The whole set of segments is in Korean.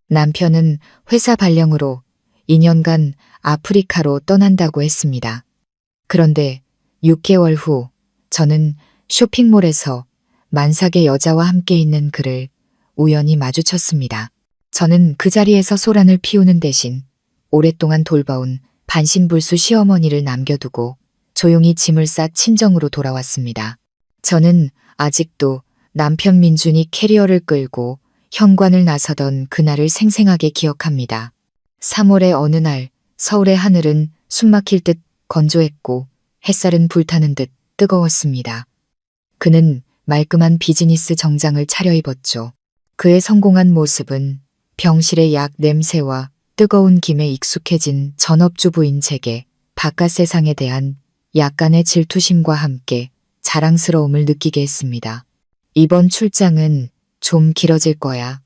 남편은 회사 발령으로 2년간 아프리카로 떠난다고 했습니다. 그런데 6개월 후 저는 쇼핑몰에서 만삭의 여자와 함께 있는 그를 우연히 마주쳤습니다. 저는 그 자리에서 소란을 피우는 대신 오랫동안 돌봐온 반신불수 시어머니를 남겨두고 조용히 짐을 싸 친정으로 돌아왔습니다. 저는 아직도 남편 민준이 캐리어를 끌고 현관을 나서던 그날을 생생하게 기억합니다. 3월의 어느 날 서울의 하늘은 숨막힐 듯 건조했고 햇살은 불타는 듯 뜨거웠습니다. 그는 말끔한 비즈니스 정장을 차려입었죠. 그의 성공한 모습은 병실의 약 냄새와 뜨거운 김에 익숙해진 전업주부인 제게 바깥 세상에 대한 약간의 질투심과 함께 자랑스러움을 느끼게 했습니다. 이번 출장은 좀 길어질 거야.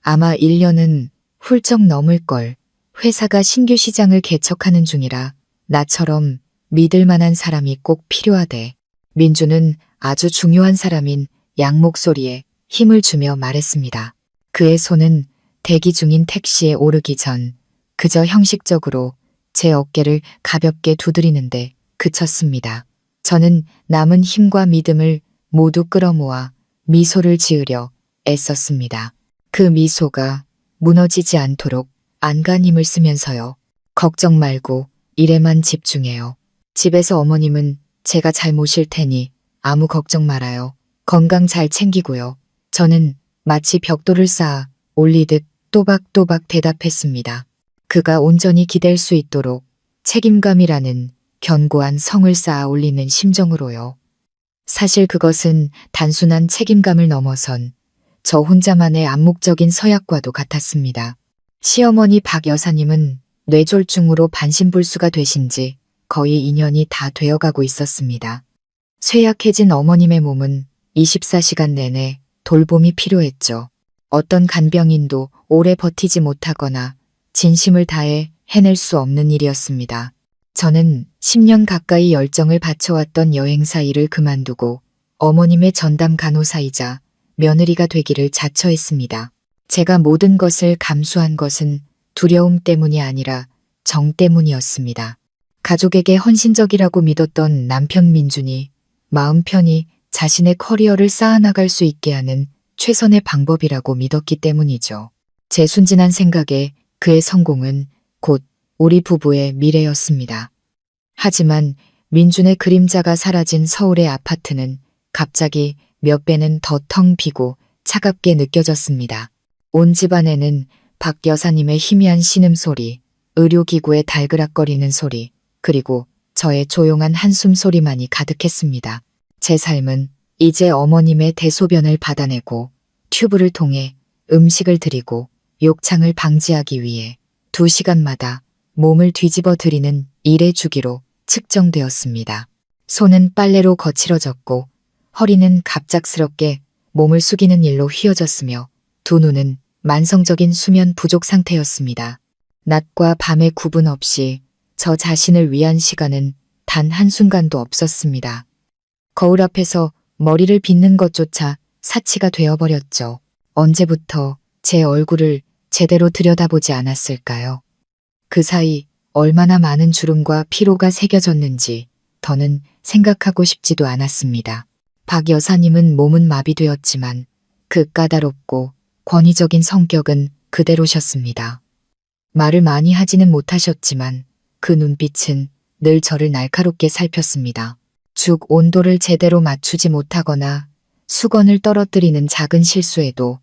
아마 1년은 훌쩍 넘을 걸. 회사가 신규 시장을 개척하는 중이라 나처럼 믿을 만한 사람이 꼭 필요하대. 민주는 아주 중요한 사람인 양 목소리에 힘을 주며 말했습니다. 그의 손은 대기 중인 택시에 오르기 전 그저 형식적으로 제 어깨를 가볍게 두드리는데 그쳤습니다. 저는 남은 힘과 믿음을 모두 끌어모아 미소를 지으려 애썼습니다. 그 미소가 무너지지 않도록 안간힘을 쓰면서요. 걱정 말고 일에만 집중해요. 집에서 어머님은 제가 잘 모실 테니 아무 걱정 말아요. 건강 잘 챙기고요. 저는 마치 벽돌을 쌓아 올리듯 또박또박 대답했습니다. 그가 온전히 기댈 수 있도록 책임감이라는 견고한 성을 쌓아 올리는 심정으로요. 사실 그것은 단순한 책임감을 넘어선 저 혼자만의 암묵적인 서약과도 같았습니다. 시어머니 박 여사님은 뇌졸중으로 반신불수가 되신 지 거의 2년이 다 되어가고 있었습니다. 쇠약해진 어머님의 몸은 24시간 내내 돌봄이 필요했죠. 어떤 간병인도 오래 버티지 못하거나 진심을 다해 해낼 수 없는 일이었습니다. 저는 10년 가까이 열정을 바쳐왔던 여행사 일을 그만두고 어머님의 전담 간호사이자 며느리가 되기를 자처했습니다. 제가 모든 것을 감수한 것은 두려움 때문이 아니라 정 때문이었습니다. 가족에게 헌신적이라고 믿었던 남편 민준이 마음 편히 자신의 커리어를 쌓아나갈 수 있게 하는 최선의 방법이라고 믿었기 때문이죠. 제 순진한 생각에 그의 성공은 곧 우리 부부의 미래였습니다. 하지만 민준의 그림자가 사라진 서울의 아파트는 갑자기 몇 배는 더 텅 비고 차갑게 느껴졌습니다. 온 집안에는 박 여사님의 희미한 신음소리, 의료기구의 달그락거리는 소리, 그리고 저의 조용한 한숨 소리만이 가득했습니다. 제 삶은 이제 어머님의 대소변을 받아내고 튜브를 통해 음식을 드리고 욕창을 방지하기 위해 2시간마다 몸을 뒤집어 드리는 일의 주기로 측정되었습니다. 손은 빨래로 거칠어졌고 허리는 갑작스럽게 몸을 숙이는 일로 휘어졌으며 두 눈은 만성적인 수면 부족 상태였습니다. 낮과 밤의 구분 없이 저 자신을 위한 시간은 단 한순간도 없었습니다. 거울 앞에서 머리를 빗는 것조차 사치가 되어버렸죠. 언제부터 제 얼굴을 제대로 들여다보지 않았을까요? 그 사이 얼마나 많은 주름과 피로가 새겨졌는지 더는 생각하고 싶지도 않았습니다. 박 여사님은 몸은 마비되었지만 그 까다롭고 권위적인 성격은 그대로셨습니다. 말을 많이 하지는 못하셨지만 그 눈빛은 늘 저를 날카롭게 살폈습니다. 죽 온도를 제대로 맞추지 못하거나 수건을 떨어뜨리는 작은 실수에도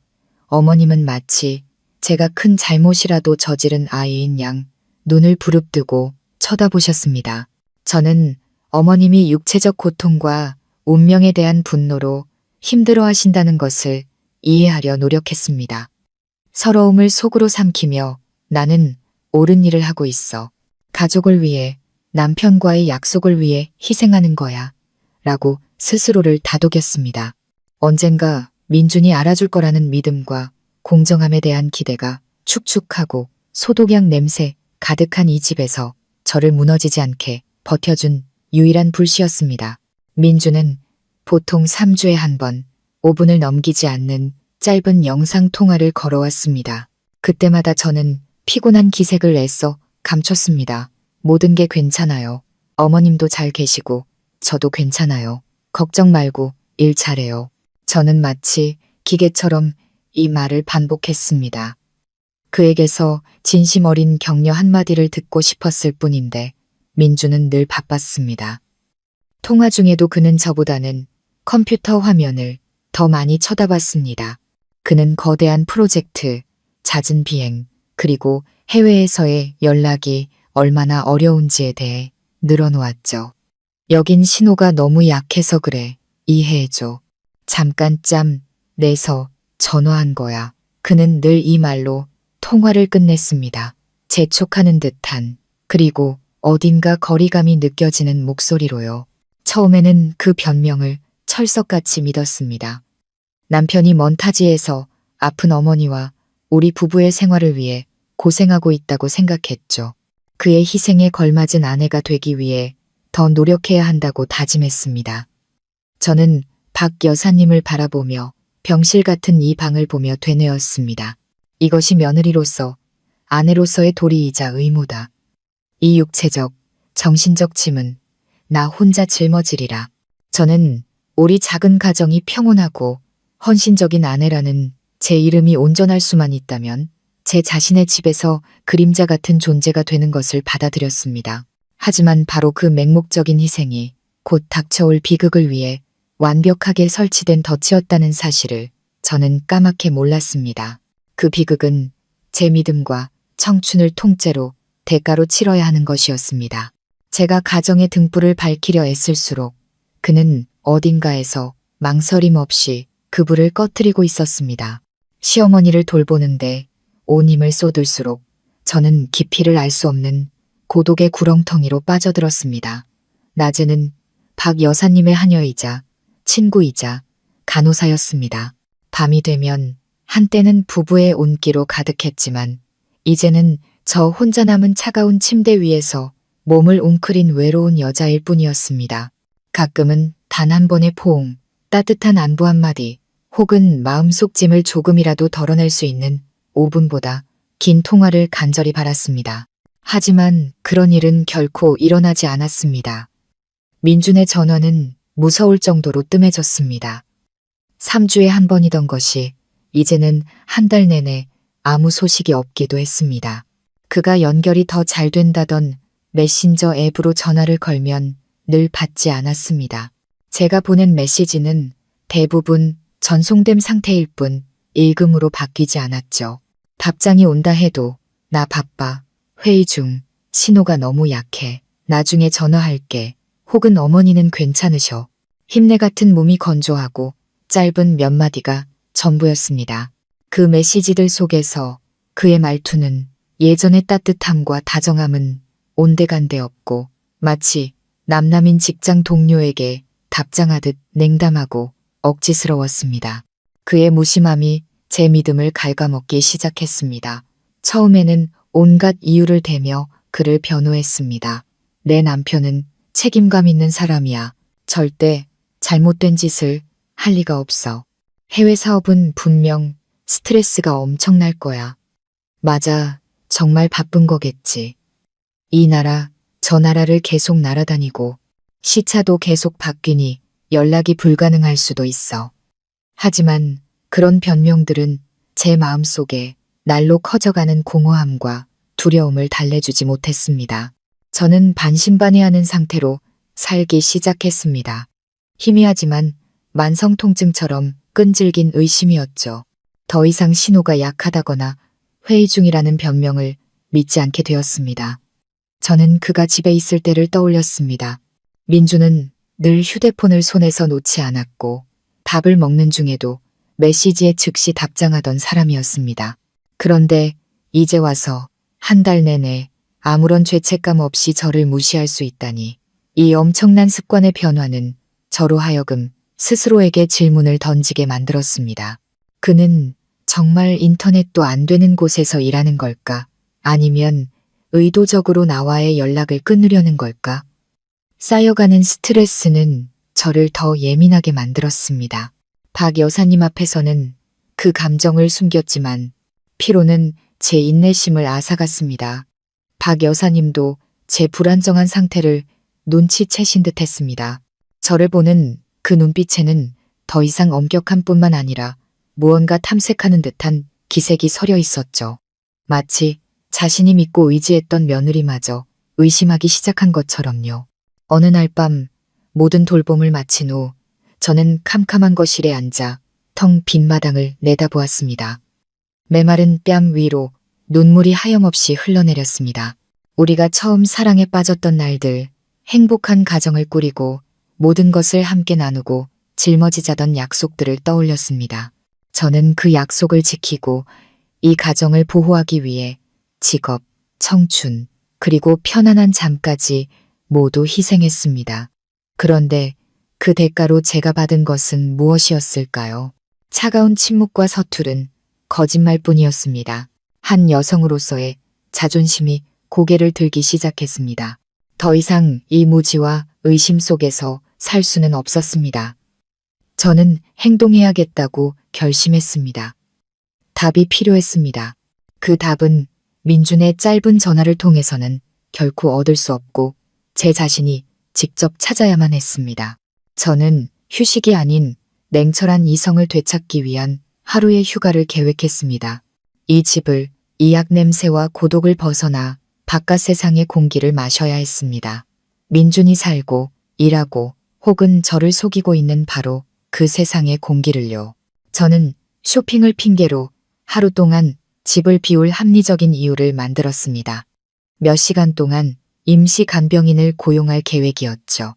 어머님은 마치 제가 큰 잘못이라도 저지른 아이인 양 눈을 부릅뜨고 쳐다보셨습니다. 저는 어머님이 육체적 고통과 운명에 대한 분노로 힘들어하신다는 것을 이해하려 노력했습니다. 서러움을 속으로 삼키며 나는 옳은 일을 하고 있어. 가족을 위해, 남편과의 약속을 위해 희생하는 거야. 라고 스스로를 다독였습니다. 언젠가 민준이 알아줄 거라는 믿음과 공정함에 대한 기대가 축축하고 소독약 냄새 가득한 이 집에서 저를 무너지지 않게 버텨준 유일한 불씨였습니다. 민준은 보통 3주에 한 번 5분을 넘기지 않는 짧은 영상 통화를 걸어왔습니다. 그때마다 저는 피곤한 기색을 애써 감췄습니다. 모든 게 괜찮아요. 어머님도 잘 계시고 저도 괜찮아요. 걱정 말고 일 잘해요. 저는 마치 기계처럼 이 말을 반복했습니다. 그에게서 진심 어린 격려 한마디를 듣고 싶었을 뿐인데 민주는 늘 바빴습니다. 통화 중에도 그는 저보다는 컴퓨터 화면을 더 많이 쳐다봤습니다. 그는 거대한 프로젝트, 잦은 비행, 그리고 해외에서의 연락이 얼마나 어려운지에 대해 늘어놓았죠. 여긴 신호가 너무 약해서 그래. 이해해줘. 잠깐 짬 내서 전화한 거야. 그는 늘 이 말로 통화를 끝냈습니다. 재촉하는 듯한, 그리고 어딘가 거리감이 느껴지는 목소리로요. 처음에는 그 변명을 철석같이 믿었습니다. 남편이 먼 타지에서 아픈 어머니와 우리 부부의 생활을 위해 고생하고 있다고 생각했죠. 그의 희생에 걸맞은 아내가 되기 위해 더 노력해야 한다고 다짐했습니다. 저는 박 여사님을 바라보며 병실 같은 이 방을 보며 되뇌었습니다. 이것이 며느리로서, 아내로서의 도리이자 의무다. 이 육체적, 정신적 짐은 나 혼자 짊어지리라. 저는 우리 작은 가정이 평온하고 헌신적인 아내라는 제 이름이 온전할 수만 있다면 제 자신의 집에서 그림자 같은 존재가 되는 것을 받아들였습니다. 하지만 바로 그 맹목적인 희생이 곧 닥쳐올 비극을 위해 완벽하게 설치된 덫이었다는 사실을 저는 까맣게 몰랐습니다. 그 비극은 제 믿음과 청춘을 통째로 대가로 치러야 하는 것이었습니다. 제가 가정의 등불을 밝히려 애쓸수록 그는 어딘가에서 망설임 없이 그 불을 꺼뜨리고 있었습니다. 시어머니를 돌보는데 온 힘을 쏟을수록 저는 깊이를 알 수 없는 고독의 구렁텅이로 빠져들었습니다. 낮에는 박 여사님의 하녀이자 친구이자 간호사였습니다. 밤이 되면 한때는 부부의 온기로 가득했지만 이제는 저 혼자 남은 차가운 침대 위에서 몸을 웅크린 외로운 여자일 뿐이었습니다. 가끔은 단 한 번의 포옹, 따뜻한 안부 한마디, 혹은 마음속 짐을 조금이라도 덜어낼 수 있는 5분보다 긴 통화를 간절히 바랐습니다. 하지만 그런 일은 결코 일어나지 않았습니다. 민준의 전화는 무서울 정도로 뜸해졌습니다. 3주에 한 번이던 것이 이제는 한 달 내내 아무 소식이 없기도 했습니다. 그가 연결이 더 잘 된다던 메신저 앱으로 전화를 걸면 늘 받지 않았습니다. 제가 보낸 메시지는 대부분 전송된 상태일 뿐 읽음으로 바뀌지 않았죠. 답장이 온다 해도 나 바빠, 회의 중, 신호가 너무 약해, 나중에 전화할게, 혹은 어머니는 괜찮으셔. 힘내 같은 몸이 건조하고 짧은 몇 마디가 전부였습니다. 그 메시지들 속에서 그의 말투는 예전의 따뜻함과 다정함은 온데간데 없고 마치 남남인 직장 동료에게 답장하듯 냉담하고 억지스러웠습니다. 그의 무심함이 제 믿음을 갉아먹기 시작했습니다. 처음에는 온갖 이유를 대며 그를 변호했습니다. 내 남편은 책임감 있는 사람이야. 절대 잘못된 짓을 할 리가 없어. 해외 사업은 분명 스트레스가 엄청날 거야. 맞아, 정말 바쁜 거겠지. 이 나라, 저 나라를 계속 날아다니고 시차도 계속 바뀌니 연락이 불가능할 수도 있어. 하지만 그런 변명들은 제 마음속에 날로 커져가는 공허함과 두려움을 달래주지 못했습니다. 저는 반신반의하는 상태로 살기 시작했습니다. 희미하지만 만성통증처럼 끈질긴 의심이었죠. 더 이상 신호가 약하다거나 회의 중이라는 변명을 믿지 않게 되었습니다. 저는 그가 집에 있을 때를 떠올렸습니다. 민주는 늘 휴대폰을 손에서 놓지 않았고 밥을 먹는 중에도 메시지에 즉시 답장하던 사람이었습니다. 그런데 이제 와서 한 달 내내 아무런 죄책감 없이 저를 무시할 수 있다니, 이 엄청난 습관의 변화는 저로 하여금 스스로에게 질문을 던지게 만들었습니다. 그는 정말 인터넷도 안 되는 곳에서 일하는 걸까? 아니면 의도적으로 나와의 연락을 끊으려는 걸까? 쌓여가는 스트레스는 저를 더 예민하게 만들었습니다. 박 여사님 앞에서는 그 감정을 숨겼지만 피로는 제 인내심을 앗아갔습니다. 박 여사님도 제 불안정한 상태를 눈치채신 듯 했습니다. 저를 보는 그 눈빛에는 더 이상 엄격함 뿐만 아니라 무언가 탐색하는 듯한 기색이 서려 있었죠. 마치 자신이 믿고 의지했던 며느리마저 의심하기 시작한 것처럼요. 어느 날 밤 모든 돌봄을 마친 후 저는 캄캄한 거실에 앉아 텅 빈 마당을 내다보았습니다. 메마른 뺨 위로 눈물이 하염없이 흘러내렸습니다. 우리가 처음 사랑에 빠졌던 날들, 행복한 가정을 꾸리고 모든 것을 함께 나누고 짊어지자던 약속들을 떠올렸습니다. 저는 그 약속을 지키고 이 가정을 보호하기 위해 직업, 청춘, 그리고 편안한 잠까지 모두 희생했습니다. 그런데 그 대가로 제가 받은 것은 무엇이었을까요? 차가운 침묵과 서투른 거짓말뿐이었습니다. 한 여성으로서의 자존심이 고개를 들기 시작했습니다. 더 이상 이 무지와 의심 속에서 살 수는 없었습니다. 저는 행동해야겠다고 결심했습니다. 답이 필요했습니다. 그 답은 민준의 짧은 전화를 통해서는 결코 얻을 수 없고 제 자신이 직접 찾아야만 했습니다. 저는 휴식이 아닌 냉철한 이성을 되찾기 위한 하루의 휴가를 계획했습니다. 이 집을, 이 약 냄새와 고독을 벗어나 바깥 세상의 공기를 마셔야 했습니다. 민준이 살고 일하고 혹은 저를 속이고 있는 바로 그 세상의 공기를요. 저는 쇼핑을 핑계로 하루 동안 집을 비울 합리적인 이유를 만들었습니다. 몇 시간 동안 임시 간병인을 고용할 계획이었죠.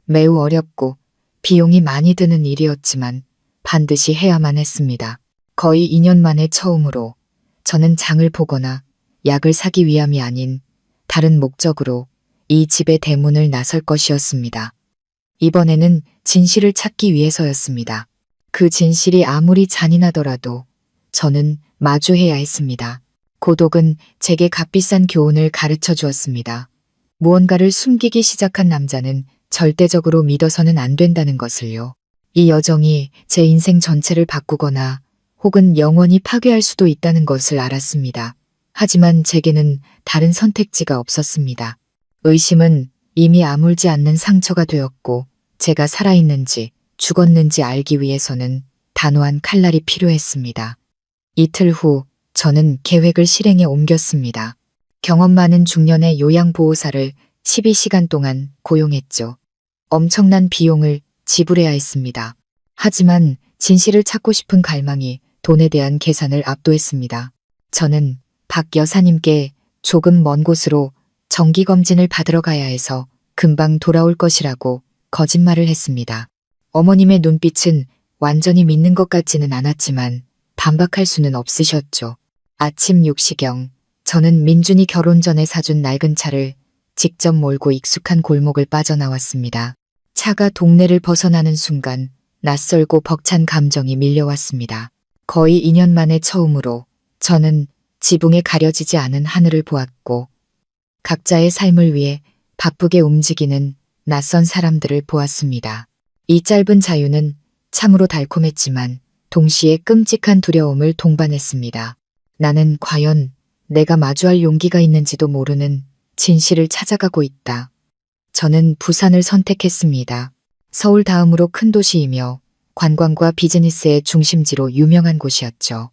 매우 어렵고 비용이 많이 드는 일이었지만 반드시 해야만 했습니다. 거의 2년 만에 처음으로 저는 장을 보거나 약을 사기 위함이 아닌 다른 목적으로 이 집의 대문을 나설 것이었습니다. 이번에는 진실을 찾기 위해서였습니다. 그 진실이 아무리 잔인하더라도 저는 마주해야 했습니다. 고독은 제게 값비싼 교훈을 가르쳐 주었습니다. 무언가를 숨기기 시작한 남자는 절대적으로 믿어서는 안 된다는 것을요. 이 여정이 제 인생 전체를 바꾸거나 혹은 영원히 파괴할 수도 있다는 것을 알았습니다. 하지만 제게는 다른 선택지가 없었습니다. 의심은 이미 아물지 않는 상처가 되었고 제가 살아있는지 죽었는지 알기 위해서는 단호한 칼날이 필요했습니다. 이틀 후 저는 계획을 실행에 옮겼습니다. 경험 많은 중년의 요양보호사를 12시간 동안 고용했죠. 엄청난 비용을 지불해야 했습니다. 하지만 진실을 찾고 싶은 갈망이 돈에 대한 계산을 압도했습니다. 저는 박 여사님께 조금 먼 곳으로 정기검진을 받으러 가야 해서 금방 돌아올 것이라고 거짓말을 했습니다. 어머님의 눈빛은 완전히 믿는 것 같지는 않았지만 반박할 수는 없으셨죠. 아침 6시경 저는 민준이 결혼 전에 사준 낡은 차를 직접 몰고 익숙한 골목을 빠져나왔습니다. 차가 동네를 벗어나는 순간 낯설고 벅찬 감정이 밀려왔습니다. 거의 2년 만에 처음으로 저는 지붕에 가려지지 않은 하늘을 보았고 각자의 삶을 위해 바쁘게 움직이는 낯선 사람들을 보았습니다. 이 짧은 자유는 참으로 달콤했지만 동시에 끔찍한 두려움을 동반했습니다. 나는 과연 내가 마주할 용기가 있는지도 모르는 진실을 찾아가고 있다. 저는 부산을 선택했습니다. 서울 다음으로 큰 도시이며 관광과 비즈니스의 중심지로 유명한 곳이었죠.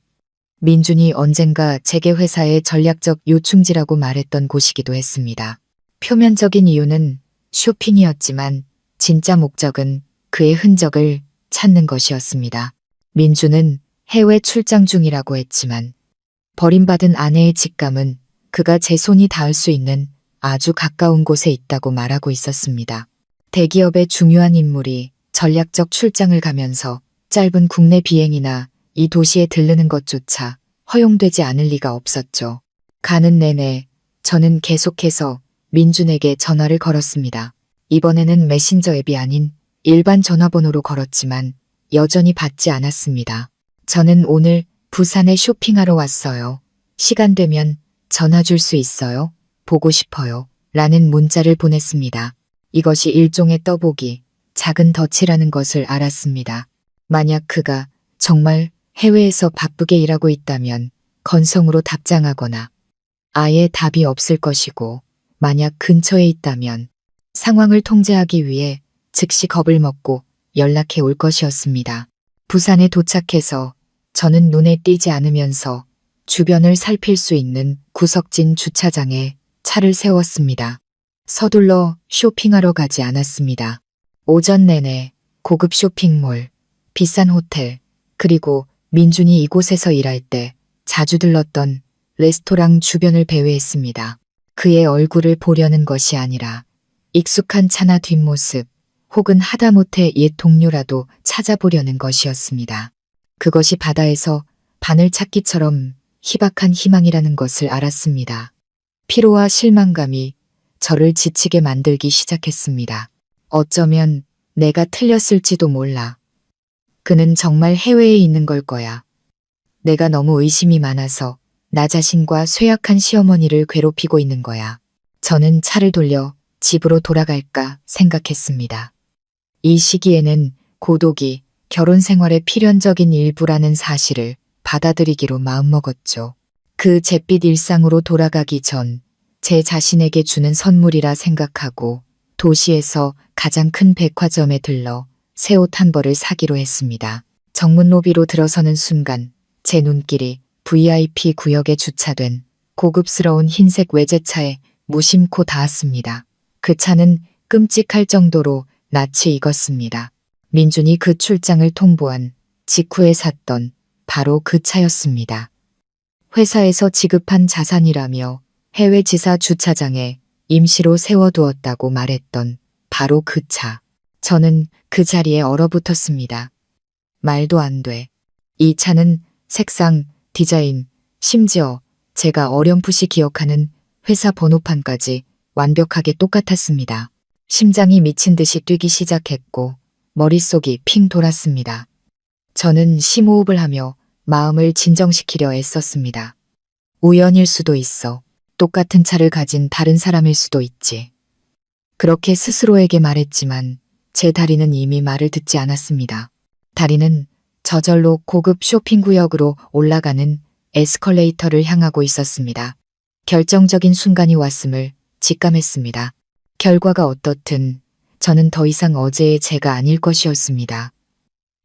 민준이 언젠가 제게 회사의 전략적 요충지라고 말했던 곳이기도 했습니다. 표면적인 이유는 쇼핑이었지만 진짜 목적은 그의 흔적을 찾는 것이었습니다. 민준은 해외 출장 중이라고 했지만 버림받은 아내의 직감은 그가 제 손이 닿을 수 있는 아주 가까운 곳에 있다고 말하고 있었습니다. 대기업의 중요한 인물이 전략적 출장을 가면서 짧은 국내 비행이나 이 도시에 들르는 것조차 허용되지 않을 리가 없었죠. 가는 내내 저는 계속해서 민준에게 전화를 걸었습니다. 이번에는 메신저 앱이 아닌 일반 전화번호로 걸었지만 여전히 받지 않았습니다. 저는 오늘 부산에 쇼핑하러 왔어요. 시간 되면 전화 줄 수 있어요? 보고 싶어요. 라는 문자를 보냈습니다. 이것이 일종의 떠보기, 작은 덫이라는 것을 알았습니다. 만약 그가 정말 해외에서 바쁘게 일하고 있다면 건성으로 답장하거나 아예 답이 없을 것이고 만약 근처에 있다면 상황을 통제하기 위해 즉시 겁을 먹고 연락해 올 것이었습니다. 부산에 도착해서 저는 눈에 띄지 않으면서 주변을 살필 수 있는 구석진 주차장에 차를 세웠습니다. 서둘러 쇼핑하러 가지 않았습니다. 오전 내내 고급 쇼핑몰, 비싼 호텔, 그리고 민준이 이곳에서 일할 때 자주 들렀던 레스토랑 주변을 배회했습니다. 그의 얼굴을 보려는 것이 아니라 익숙한 차나 뒷모습 혹은 하다못해 옛 동료라도 찾아보려는 것이었습니다. 그것이 바다에서 바늘 찾기처럼 희박한 희망이라는 것을 알았습니다. 피로와 실망감이 저를 지치게 만들기 시작했습니다. 어쩌면 내가 틀렸을지도 몰라. 그는 정말 해외에 있는 걸 거야. 내가 너무 의심이 많아서 나 자신과 쇠약한 시어머니를 괴롭히고 있는 거야. 저는 차를 돌려 집으로 돌아갈까 생각했습니다. 이 시기에는 고독이 결혼 생활의 필연적인 일부라는 사실을 받아들이기로 마음먹었죠. 그 잿빛 일상으로 돌아가기 전 제 자신에게 주는 선물이라 생각하고 도시에서 가장 큰 백화점에 들러 새 옷 한 벌을 사기로 했습니다. 정문 로비로 들어서는 순간 제 눈길이 VIP 구역에 주차된 고급스러운 흰색 외제차에 무심코 닿았습니다. 그 차는 끔찍할 정도로 낯이 익었습니다. 민준이 그 출장을 통보한 직후에 샀던 바로 그 차였습니다. 회사에서 지급한 자산이라며 해외 지사 주차장에 임시로 세워두었다고 말했던 바로 그 차. 저는 그 자리에 얼어붙었습니다. 말도 안 돼. 이 차는 색상, 디자인, 심지어 제가 어렴풋이 기억하는 회사 번호판까지 완벽하게 똑같았습니다. 심장이 미친 듯이 뛰기 시작했고 머릿속이 핑 돌았습니다. 저는 심호흡을 하며 마음을 진정시키려 애썼습니다. 우연일 수도 있어. 똑같은 차를 가진 다른 사람일 수도 있지. 그렇게 스스로에게 말했지만 제 다리는 이미 말을 듣지 않았습니다. 다리는 저절로 고급 쇼핑구역으로 올라가는 에스컬레이터를 향하고 있었습니다. 결정적인 순간이 왔음을 직감했습니다. 결과가 어떻든 저는 더 이상 어제의 제가 아닐 것이었습니다.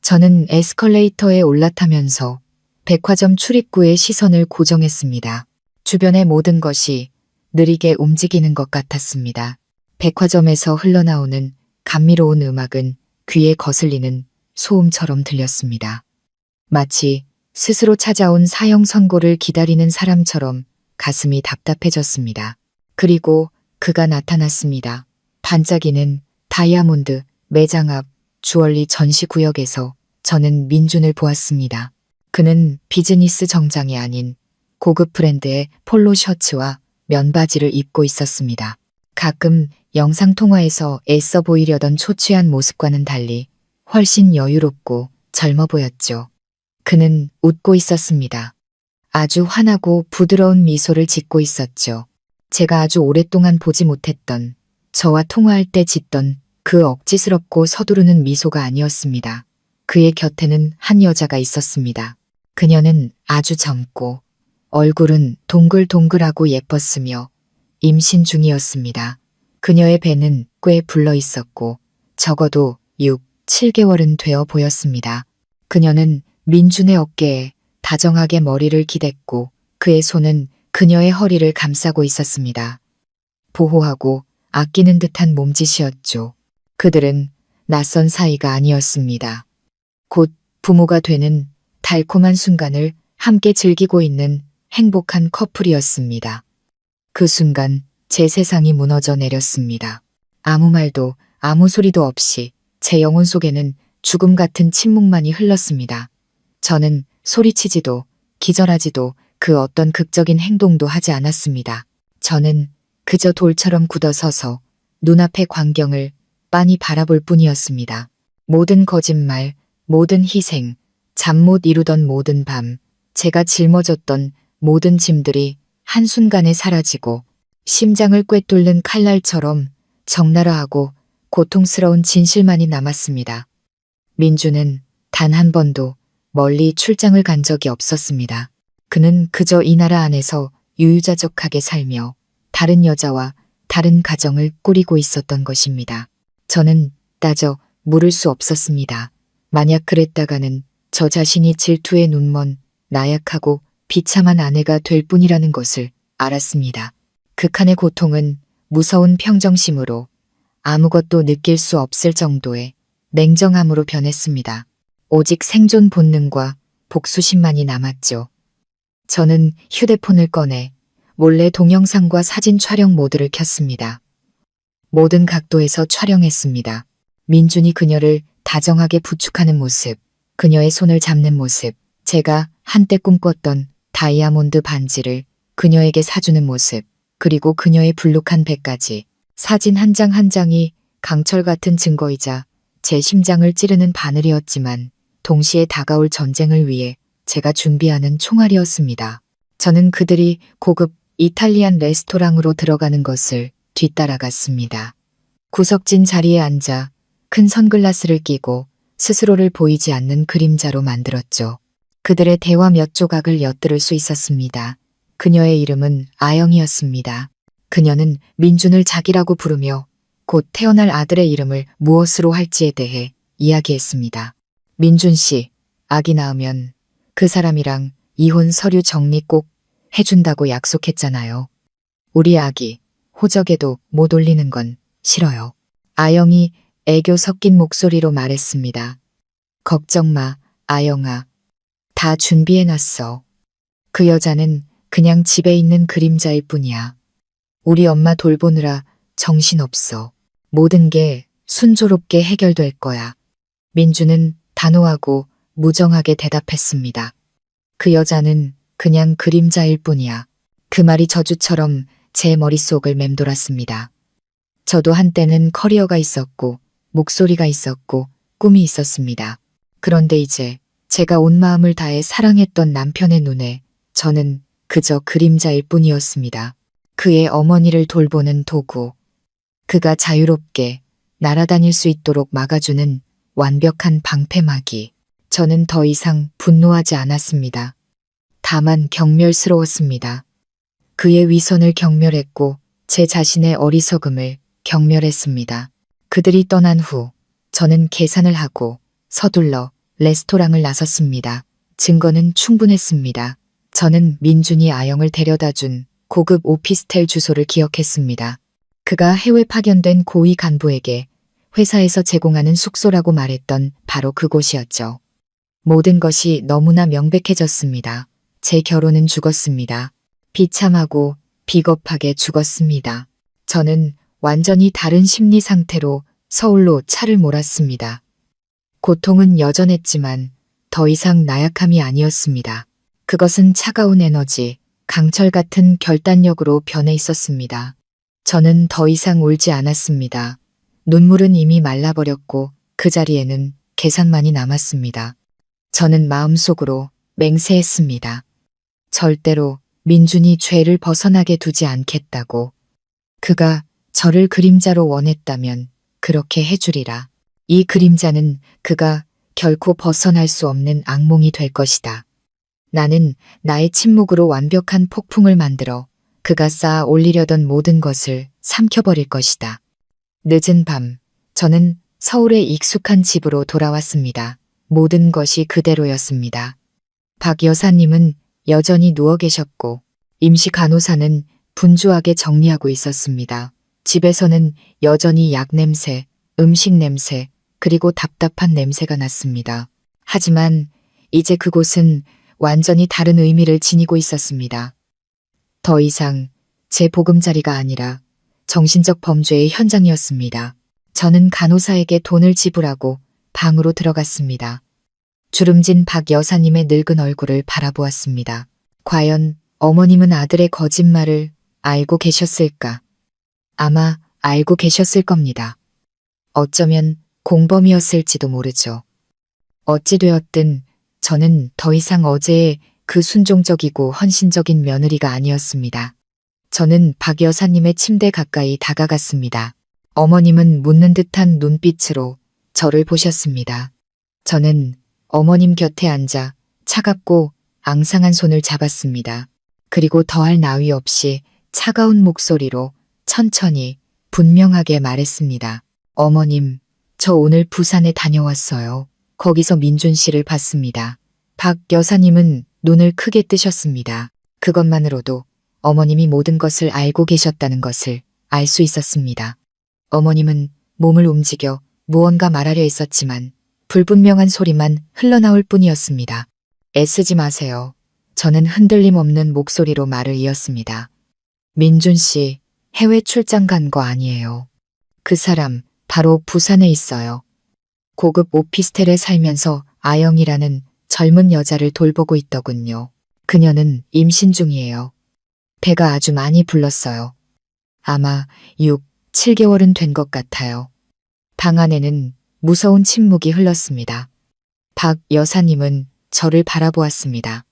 저는 에스컬레이터에 올라타면서 백화점 출입구의 시선을 고정했습니다. 주변의 모든 것이 느리게 움직이는 것 같았습니다. 백화점에서 흘러나오는 감미로운 음악은 귀에 거슬리는 소음처럼 들렸습니다. 마치 스스로 찾아온 사형 선고를 기다리는 사람처럼 가슴이 답답해졌습니다. 그리고 그가 나타났습니다. 반짝이는 다이아몬드 매장 앞 주얼리 전시구역에서 저는 민준을 보았습니다. 그는 비즈니스 정장이 아닌 고급 브랜드의 폴로 셔츠와 면바지를 입고 있었습니다. 가끔 영상통화에서 애써 보이려던 초췌한 모습과는 달리 훨씬 여유롭고 젊어 보였죠. 그는 웃고 있었습니다. 아주 환하고 부드러운 미소를 짓고 있었죠. 제가 아주 오랫동안 보지 못했던 저와 통화할 때 짓던 그 억지스럽고 서두르는 미소가 아니었습니다. 그의 곁에는 한 여자가 있었습니다. 그녀는 아주 젊고 얼굴은 동글동글하고 예뻤으며 임신 중이었습니다. 그녀의 배는 꽤 불러 있었고 적어도 6, 7개월은 되어 보였습니다. 그녀는 민준의 어깨에 다정하게 머리를 기댔고 그의 손은 그녀의 허리를 감싸고 있었습니다. 보호하고 아끼는 듯한 몸짓이었죠. 그들은 낯선 사이가 아니었습니다. 곧 부모가 되는 달콤한 순간을 함께 즐기고 있는 행복한 커플이었습니다. 그 순간 제 세상이 무너져 내렸습니다. 아무 말도 아무 소리도 없이 제 영혼 속에는 죽음 같은 침묵만이 흘렀습니다. 저는 소리치지도 기절하지도 그 어떤 극적인 행동도 하지 않았습니다. 저는 그저 돌처럼 굳어서서 눈앞의 광경을 빤히 바라볼 뿐이었습니다. 모든 거짓말, 모든 희생, 잠 못 이루던 모든 밤, 제가 짊어졌던 모든 짐들이 한순간에 사라지고 심장을 꿰뚫는 칼날처럼 적나라하고 고통스러운 진실만이 남았습니다. 민주는 단 한 번도 멀리 출장을 간 적이 없었습니다. 그는 그저 이 나라 안에서 유유자적하게 살며 다른 여자와 다른 가정을 꾸리고 있었던 것입니다. 저는 따져 물을 수 없었습니다. 만약 그랬다가는 저 자신이 질투에 눈먼 나약하고 비참한 아내가 될 뿐이라는 것을 알았습니다. 극한의 고통은 무서운 평정심으로 아무것도 느낄 수 없을 정도의 냉정함으로 변했습니다. 오직 생존 본능과 복수심만이 남았죠. 저는 휴대폰을 꺼내 몰래 동영상과 사진 촬영 모드를 켰습니다. 모든 각도에서 촬영했습니다. 민준이 그녀를 다정하게 부축하는 모습, 그녀의 손을 잡는 모습, 제가 한때 꿈꿨던 다이아몬드 반지를 그녀에게 사주는 모습, 그리고 그녀의 불룩한 배까지. 사진 한 장 한 장이 강철 같은 증거이자 제 심장을 찌르는 바늘이었지만 동시에 다가올 전쟁을 위해 제가 준비하는 총알이었습니다. 저는 그들이 고급 이탈리안 레스토랑으로 들어가는 것을 뒤따라갔습니다. 구석진 자리에 앉아 큰 선글라스를 끼고 스스로를 보이지 않는 그림자로 만들었죠. 그들의 대화 몇 조각을 엿들을 수 있었습니다. 그녀의 이름은 아영이었습니다. 그녀는 민준을 자기라고 부르며 곧 태어날 아들의 이름을 무엇으로 할지에 대해 이야기했습니다. 민준 씨, 아기 낳으면 그 사람이랑 이혼 서류 정리 꼭 해준다고 약속했잖아요. 우리 아기 호적에도 못 올리는 건 싫어요. 아영이 애교 섞인 목소리로 말했습니다. 걱정 마, 아영아. 다 준비해놨어. 그 여자는 그냥 집에 있는 그림자일 뿐이야. 우리 엄마 돌보느라 정신없어. 모든 게 순조롭게 해결될 거야. 민주는 단호하고 무정하게 대답했습니다. 그 여자는 그냥 그림자일 뿐이야. 그 말이 저주처럼 제 머릿속을 맴돌았습니다. 저도 한때는 커리어가 있었고 목소리가 있었고 꿈이 있었습니다. 그런데 이제 제가 온 마음을 다해 사랑했던 남편의 눈에 저는 그저 그림자일 뿐이었습니다. 그의 어머니를 돌보는 도구. 그가 자유롭게 날아다닐 수 있도록 막아주는 완벽한 방패막이. 저는 더 이상 분노하지 않았습니다. 다만 경멸스러웠습니다. 그의 위선을 경멸했고 제 자신의 어리석음을 경멸했습니다. 그들이 떠난 후 저는 계산을 하고 서둘러 레스토랑을 나섰습니다. 증거는 충분했습니다. 저는 민준이 아영을 데려다준 고급 오피스텔 주소를 기억했습니다. 그가 해외 파견된 고위 간부에게 회사에서 제공하는 숙소라고 말했던 바로 그곳이었죠. 모든 것이 너무나 명백해졌습니다. 제 결혼은 죽었습니다. 비참하고 비겁하게 죽었습니다. 저는 완전히 다른 심리 상태로 서울로 차를 몰았습니다. 고통은 여전했지만 더 이상 나약함이 아니었습니다. 그것은 차가운 에너지, 강철 같은 결단력으로 변해 있었습니다. 저는 더 이상 울지 않았습니다. 눈물은 이미 말라버렸고 그 자리에는 계산만이 남았습니다. 저는 마음속으로 맹세했습니다. 절대로 민준이 죄를 벗어나게 두지 않겠다고. 그가 저를 그림자로 원했다면 그렇게 해주리라. 이 그림자는 그가 결코 벗어날 수 없는 악몽이 될 것이다. 나는 나의 침묵으로 완벽한 폭풍을 만들어 그가 쌓아 올리려던 모든 것을 삼켜버릴 것이다. 늦은 밤, 저는 서울의 익숙한 집으로 돌아왔습니다. 모든 것이 그대로였습니다. 박 여사님은 여전히 누워 계셨고 임시 간호사는 분주하게 정리하고 있었습니다. 집에서는 여전히 약 냄새, 음식 냄새, 그리고 답답한 냄새가 났습니다. 하지만 이제 그곳은 완전히 다른 의미를 지니고 있었습니다. 더 이상 제 보금자리가 아니라 정신적 범죄의 현장이었습니다. 저는 간호사에게 돈을 지불하고 방으로 들어갔습니다. 주름진 박 여사님의 늙은 얼굴을 바라보았습니다. 과연 어머님은 아들의 거짓말을 알고 계셨을까? 아마 알고 계셨을 겁니다. 어쩌면 공범이었을지도 모르죠. 어찌되었든 저는 더 이상 어제의 그 순종적이고 헌신적인 며느리가 아니었습니다. 저는 박 여사님의 침대 가까이 다가갔습니다. 어머님은 묻는 듯한 눈빛으로 저를 보셨습니다. 저는 어머님 곁에 앉아 차갑고 앙상한 손을 잡았습니다. 그리고 더할 나위 없이 차가운 목소리로 천천히 분명하게 말했습니다. 어머님, 저 오늘 부산에 다녀왔어요. 거기서 민준 씨를 봤습니다. 박 여사님은 눈을 크게 뜨셨습니다. 그것만으로도 어머님이 모든 것을 알고 계셨다는 것을 알 수 있었습니다. 어머님은 몸을 움직여 무언가 말하려 했었지만 불분명한 소리만 흘러나올 뿐이었습니다. 애쓰지 마세요. 저는 흔들림 없는 목소리로 말을 이었습니다. 민준 씨, 해외 출장 간 거 아니에요. 그 사람 바로 부산에 있어요. 고급 오피스텔에 살면서 아영이라는 젊은 여자를 돌보고 있더군요. 그녀는 임신 중이에요. 배가 아주 많이 불렀어요. 아마 6, 7개월은 된 것 같아요. 방 안에는 무서운 침묵이 흘렀습니다. 박 여사님은 저를 바라보았습니다.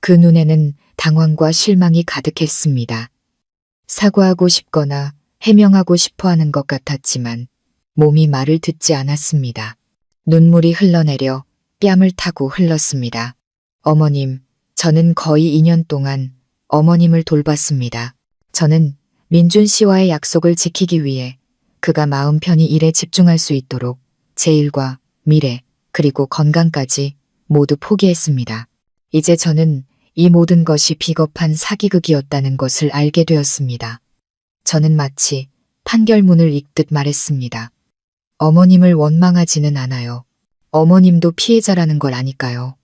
그 눈에는 당황과 실망이 가득했습니다. 사과하고 싶거나 해명하고 싶어 하는 것 같았지만 몸이 말을 듣지 않았습니다. 눈물이 흘러내려 뺨을 타고 흘렀습니다. 어머님, 저는 거의 2년 동안 어머님을 돌봤습니다. 저는 민준 씨와의 약속을 지키기 위해 그가 마음 편히 일에 집중할 수 있도록 제 일과 미래 그리고 건강까지 모두 포기했습니다. 이제 저는 이 모든 것이 비겁한 사기극이었다는 것을 알게 되었습니다. 저는 마치 판결문을 읽듯 말했습니다. 어머님을 원망하지는 않아요. 어머님도 피해자라는 걸 아니까요.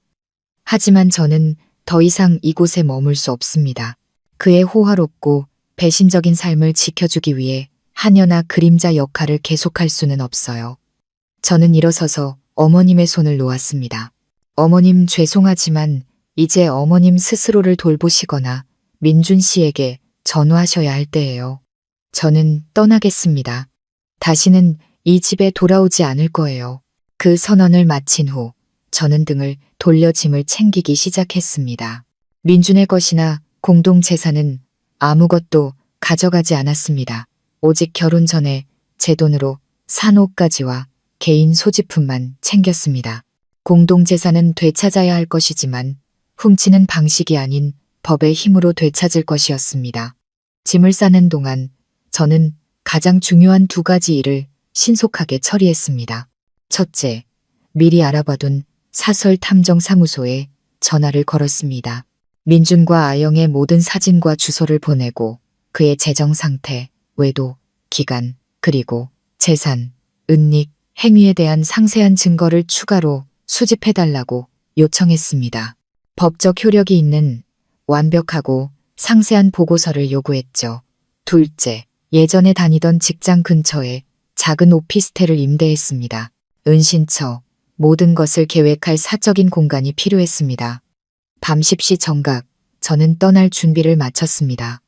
하지만 저는 더 이상 이곳에 머물 수 없습니다. 그의 호화롭고 배신적인 삶을 지켜주기 위해 하녀나 그림자 역할을 계속할 수는 없어요. 저는 일어서서 어머님의 손을 놓았습니다. 어머님 죄송하지만 이제 어머님 스스로를 돌보시거나 민준 씨에게 전화하셔야 할 때예요. 저는 떠나겠습니다. 다시는 이 집에 돌아오지 않을 거예요. 그 선언을 마친 후 저는 등을 돌려 짐을 챙기기 시작했습니다. 민준의 것이나 공동재산은 아무것도 가져가지 않았습니다. 오직 결혼 전에 제 돈으로 산 옷가지와 개인 소지품만 챙겼습니다. 공동재산은 되찾아야 할 것이지만 훔치는 방식이 아닌 법의 힘으로 되찾을 것이었습니다. 짐을 싸는 동안 저는 가장 중요한 2가지 일을 신속하게 처리했습니다. 첫째, 미리 알아봐둔 사설 탐정사무소에 전화를 걸었습니다. 민준과 아영의 모든 사진과 주소를 보내고 그의 재정 상태, 외도, 기간, 그리고 재산, 은닉, 행위에 대한 상세한 증거를 추가로 수집해달라고 요청했습니다. 법적 효력이 있는 완벽하고 상세한 보고서를 요구했죠. 둘째, 예전에 다니던 직장 근처에 작은 오피스텔을 임대했습니다. 은신처, 모든 것을 계획할 사적인 공간이 필요했습니다. 밤 10시 정각, 저는 떠날 준비를 마쳤습니다.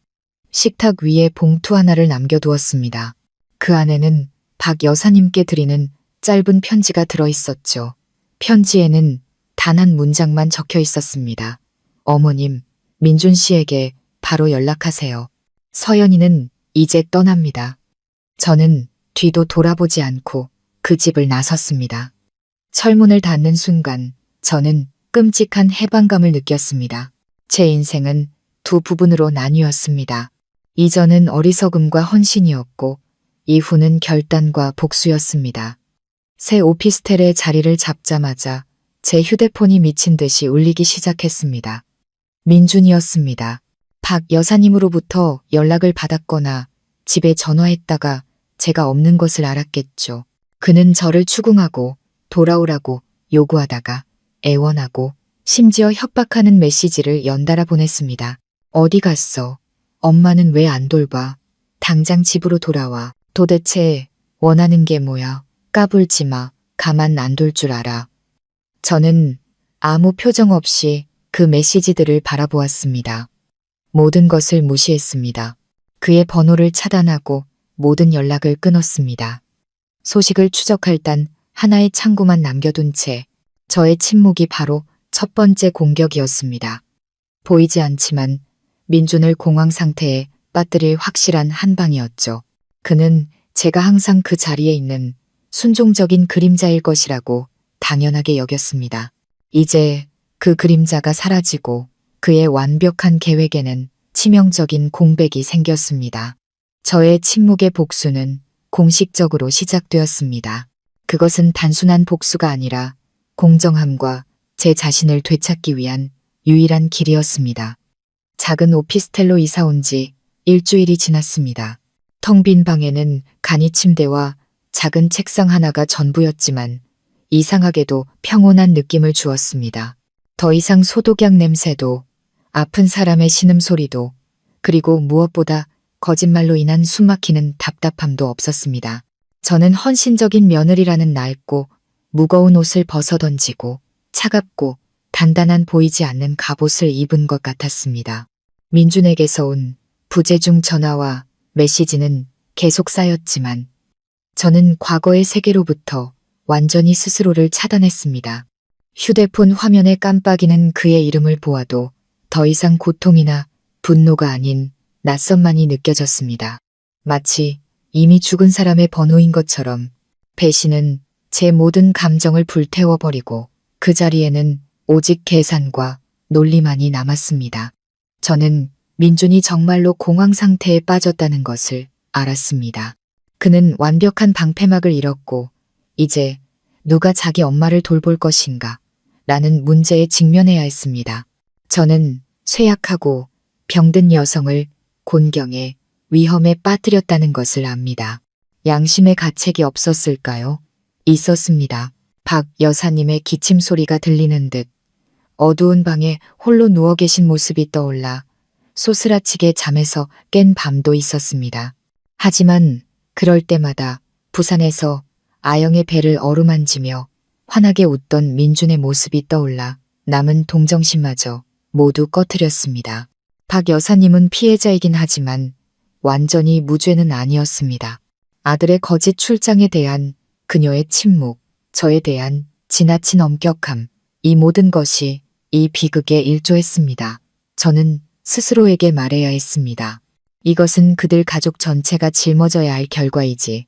식탁 위에 봉투 하나를 남겨두었습니다. 그 안에는 박 여사님께 드리는 짧은 편지가 들어있었죠. 편지에는 단 한 문장만 적혀 있었습니다. 어머님, 민준 씨에게 바로 연락하세요. 서연이는 이제 떠납니다. 저는 뒤도 돌아보지 않고 그 집을 나섰습니다. 철문을 닫는 순간 저는 끔찍한 해방감을 느꼈습니다. 제 인생은 2 부분으로 나뉘었습니다. 이전은 어리석음과 헌신이었고 이후는 결단과 복수였습니다. 새 오피스텔에 자리를 잡자마자 제 휴대폰이 미친 듯이 울리기 시작했습니다. 민준이었습니다. 박 여사님으로부터 연락을 받았거나 집에 전화했다가 제가 없는 것을 알았겠죠. 그는 저를 추궁하고 돌아오라고 요구하다가 애원하고 심지어 협박하는 메시지를 연달아 보냈습니다. 어디 갔어? 엄마는 왜 안 돌봐? 당장 집으로 돌아와. 도대체 원하는 게 뭐야? 까불지 마. 가만 안 둘 줄 알아. 저는 아무 표정 없이 그 메시지들을 바라보았습니다. 모든 것을 무시했습니다. 그의 번호를 차단하고 모든 연락을 끊었습니다. 소식을 추적할 단 하나의 창구만 남겨둔 채 저의 침묵이 바로 첫 번째 공격이었습니다. 보이지 않지만 민준을 공황 상태에 빠뜨릴 확실한 한 방이었죠. 그는 제가 항상 그 자리에 있는 순종적인 그림자일 것이라고 당연하게 여겼습니다. 이제 그 그림자가 사라지고 그의 완벽한 계획에는 치명적인 공백이 생겼습니다. 저의 침묵의 복수는 공식적으로 시작되었습니다. 그것은 단순한 복수가 아니라 공정함과 제 자신을 되찾기 위한 유일한 길이었습니다. 작은 오피스텔로 이사 온 지 일주일이 지났습니다. 텅 빈 방에는 간이 침대와 작은 책상 하나가 전부였지만 이상하게도 평온한 느낌을 주었습니다. 더 이상 소독약 냄새도 아픈 사람의 신음소리도 그리고 무엇보다 거짓말로 인한 숨막히는 답답함도 없었습니다. 저는 헌신적인 며느리라는 낡고 무거운 옷을 벗어던지고 차갑고 단단한 보이지 않는 갑옷을 입은 것 같았습니다. 민준에게서 온 부재중 전화와 메시지는 계속 쌓였지만 저는 과거의 세계로부터 완전히 스스로를 차단했습니다. 휴대폰 화면에 깜빡이는 그의 이름을 보아도 더 이상 고통이나 분노가 아닌 낯선만이 느껴졌습니다. 마치 이미 죽은 사람의 번호인 것처럼 배신은 제 모든 감정을 불태워버리고 그 자리에는 오직 계산과 논리만이 남았습니다. 저는 민준이 정말로 공황 상태에 빠졌다는 것을 알았습니다. 그는 완벽한 방패막을 잃었고 이제 누가 자기 엄마를 돌볼 것인가 라는 문제에 직면해야 했습니다. 저는 쇠약하고 병든 여성을 곤경에 위험에 빠뜨렸다는 것을 압니다. 양심의 가책이 없었을까요? 있었습니다. 박 여사님의 기침 소리가 들리는 듯 어두운 방에 홀로 누워 계신 모습이 떠올라 소스라치게 잠에서 깬 밤도 있었습니다. 하지만 그럴 때마다 부산에서 아영의 배를 어루만지며 환하게 웃던 민준의 모습이 떠올라 남은 동정심마저 모두 꺼트렸습니다. 박 여사님은 피해자이긴 하지만 완전히 무죄는 아니었습니다. 아들의 거짓 출장에 대한 그녀의 침묵, 저에 대한 지나친 엄격함, 이 모든 것이 이 비극에 일조했습니다. 저는 스스로에게 말해야 했습니다. 이것은 그들 가족 전체가 짊어져야 할 결과이지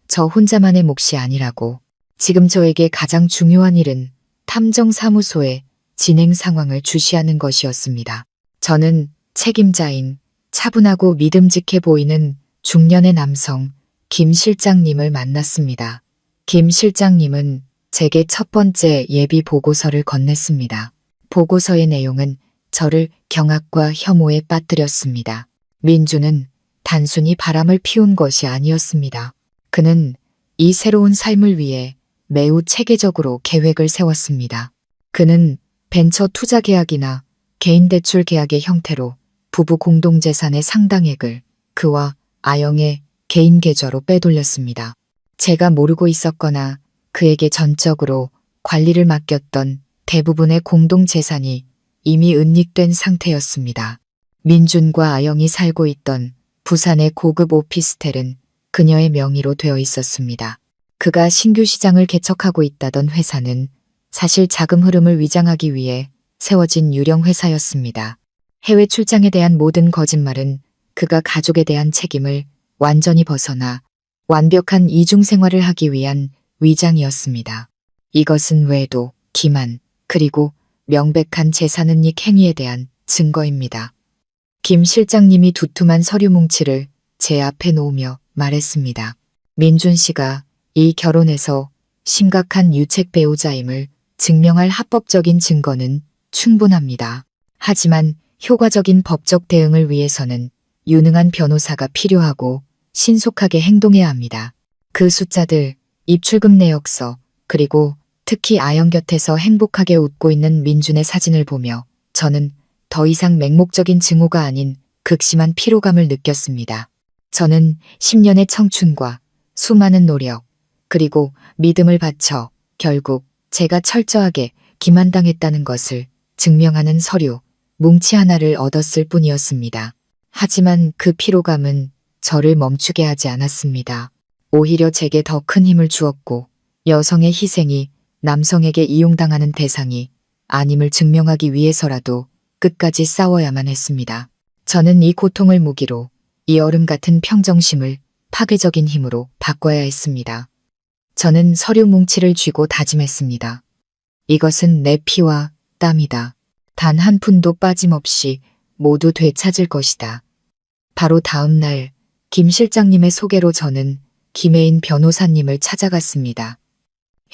저 혼자만의 몫이 아니라고. 지금 저에게 가장 중요한 일은 탐정사무소의 진행 상황을 주시하는 것이었습니다. 저는 책임자인 차분하고 믿음직해 보이는 중년의 남성 김 실장님을 만났습니다. 김 실장님은 제게 첫 번째 예비 보고서를 건넸습니다. 보고서의 내용은 저를 경악과 혐오에 빠뜨렸습니다. 민주는 단순히 바람을 피운 것이 아니었습니다. 그는 이 새로운 삶을 위해 매우 체계적으로 계획을 세웠습니다. 그는 벤처 투자 계약이나 개인 대출 계약의 형태로 부부 공동재산의 상당액을 그와 아영의 개인 계좌로 빼돌렸습니다. 제가 모르고 있었거나 그에게 전적으로 관리를 맡겼던 대부분의 공동재산이 이미 은닉된 상태였습니다. 민준과 아영이 살고 있던 부산의 고급 오피스텔은 그녀의 명의로 되어 있었습니다. 그가 신규 시장을 개척하고 있다던 회사는 사실 자금 흐름을 위장하기 위해 세워진 유령 회사였습니다. 해외 출장에 대한 모든 거짓말은 그가 가족에 대한 책임을 완전히 벗어나 완벽한 이중 생활을 하기 위한 위장이었습니다. 이것은 외도, 기만, 그리고 명백한 재산은닉 행위에 대한 증거입니다. 김 실장님이 두툼한 서류 뭉치를 제 앞에 놓으며 말했습니다. 민준 씨가 이 결혼에서 심각한 유책 배우자임을 증명할 합법적인 증거는 충분합니다. 하지만 효과적인 법적 대응을 위해서는 유능한 변호사가 필요하고 신속하게 행동해야 합니다. 그 숫자들, 입출금 내역서, 그리고 특히 아영 곁에서 행복하게 웃고 있는 민준의 사진을 보며 저는 더 이상 맹목적인 증오가 아닌 극심한 피로감을 느꼈습니다. 저는 10년의 청춘과 수많은 노력, 그리고 믿음을 바쳐 결국 제가 철저하게 기만당했다는 것을 증명하는 서류, 뭉치 하나를 얻었을 뿐이었습니다. 하지만 그 피로감은 저를 멈추게 하지 않았습니다. 오히려 제게 더 큰 힘을 주었고 여성의 희생이 남성에게 이용당하는 대상이 아님을 증명하기 위해서라도 끝까지 싸워야만 했습니다. 저는 이 고통을 무기로 이 얼음 같은 평정심을 파괴적인 힘으로 바꿔야 했습니다. 저는 서류 뭉치를 쥐고 다짐했습니다. 이것은 내 피와 땀이다. 단 한 푼도 빠짐없이 모두 되찾을 것이다. 바로 다음 날 김 실장님의 소개로 저는 김혜인 변호사님을 찾아갔습니다.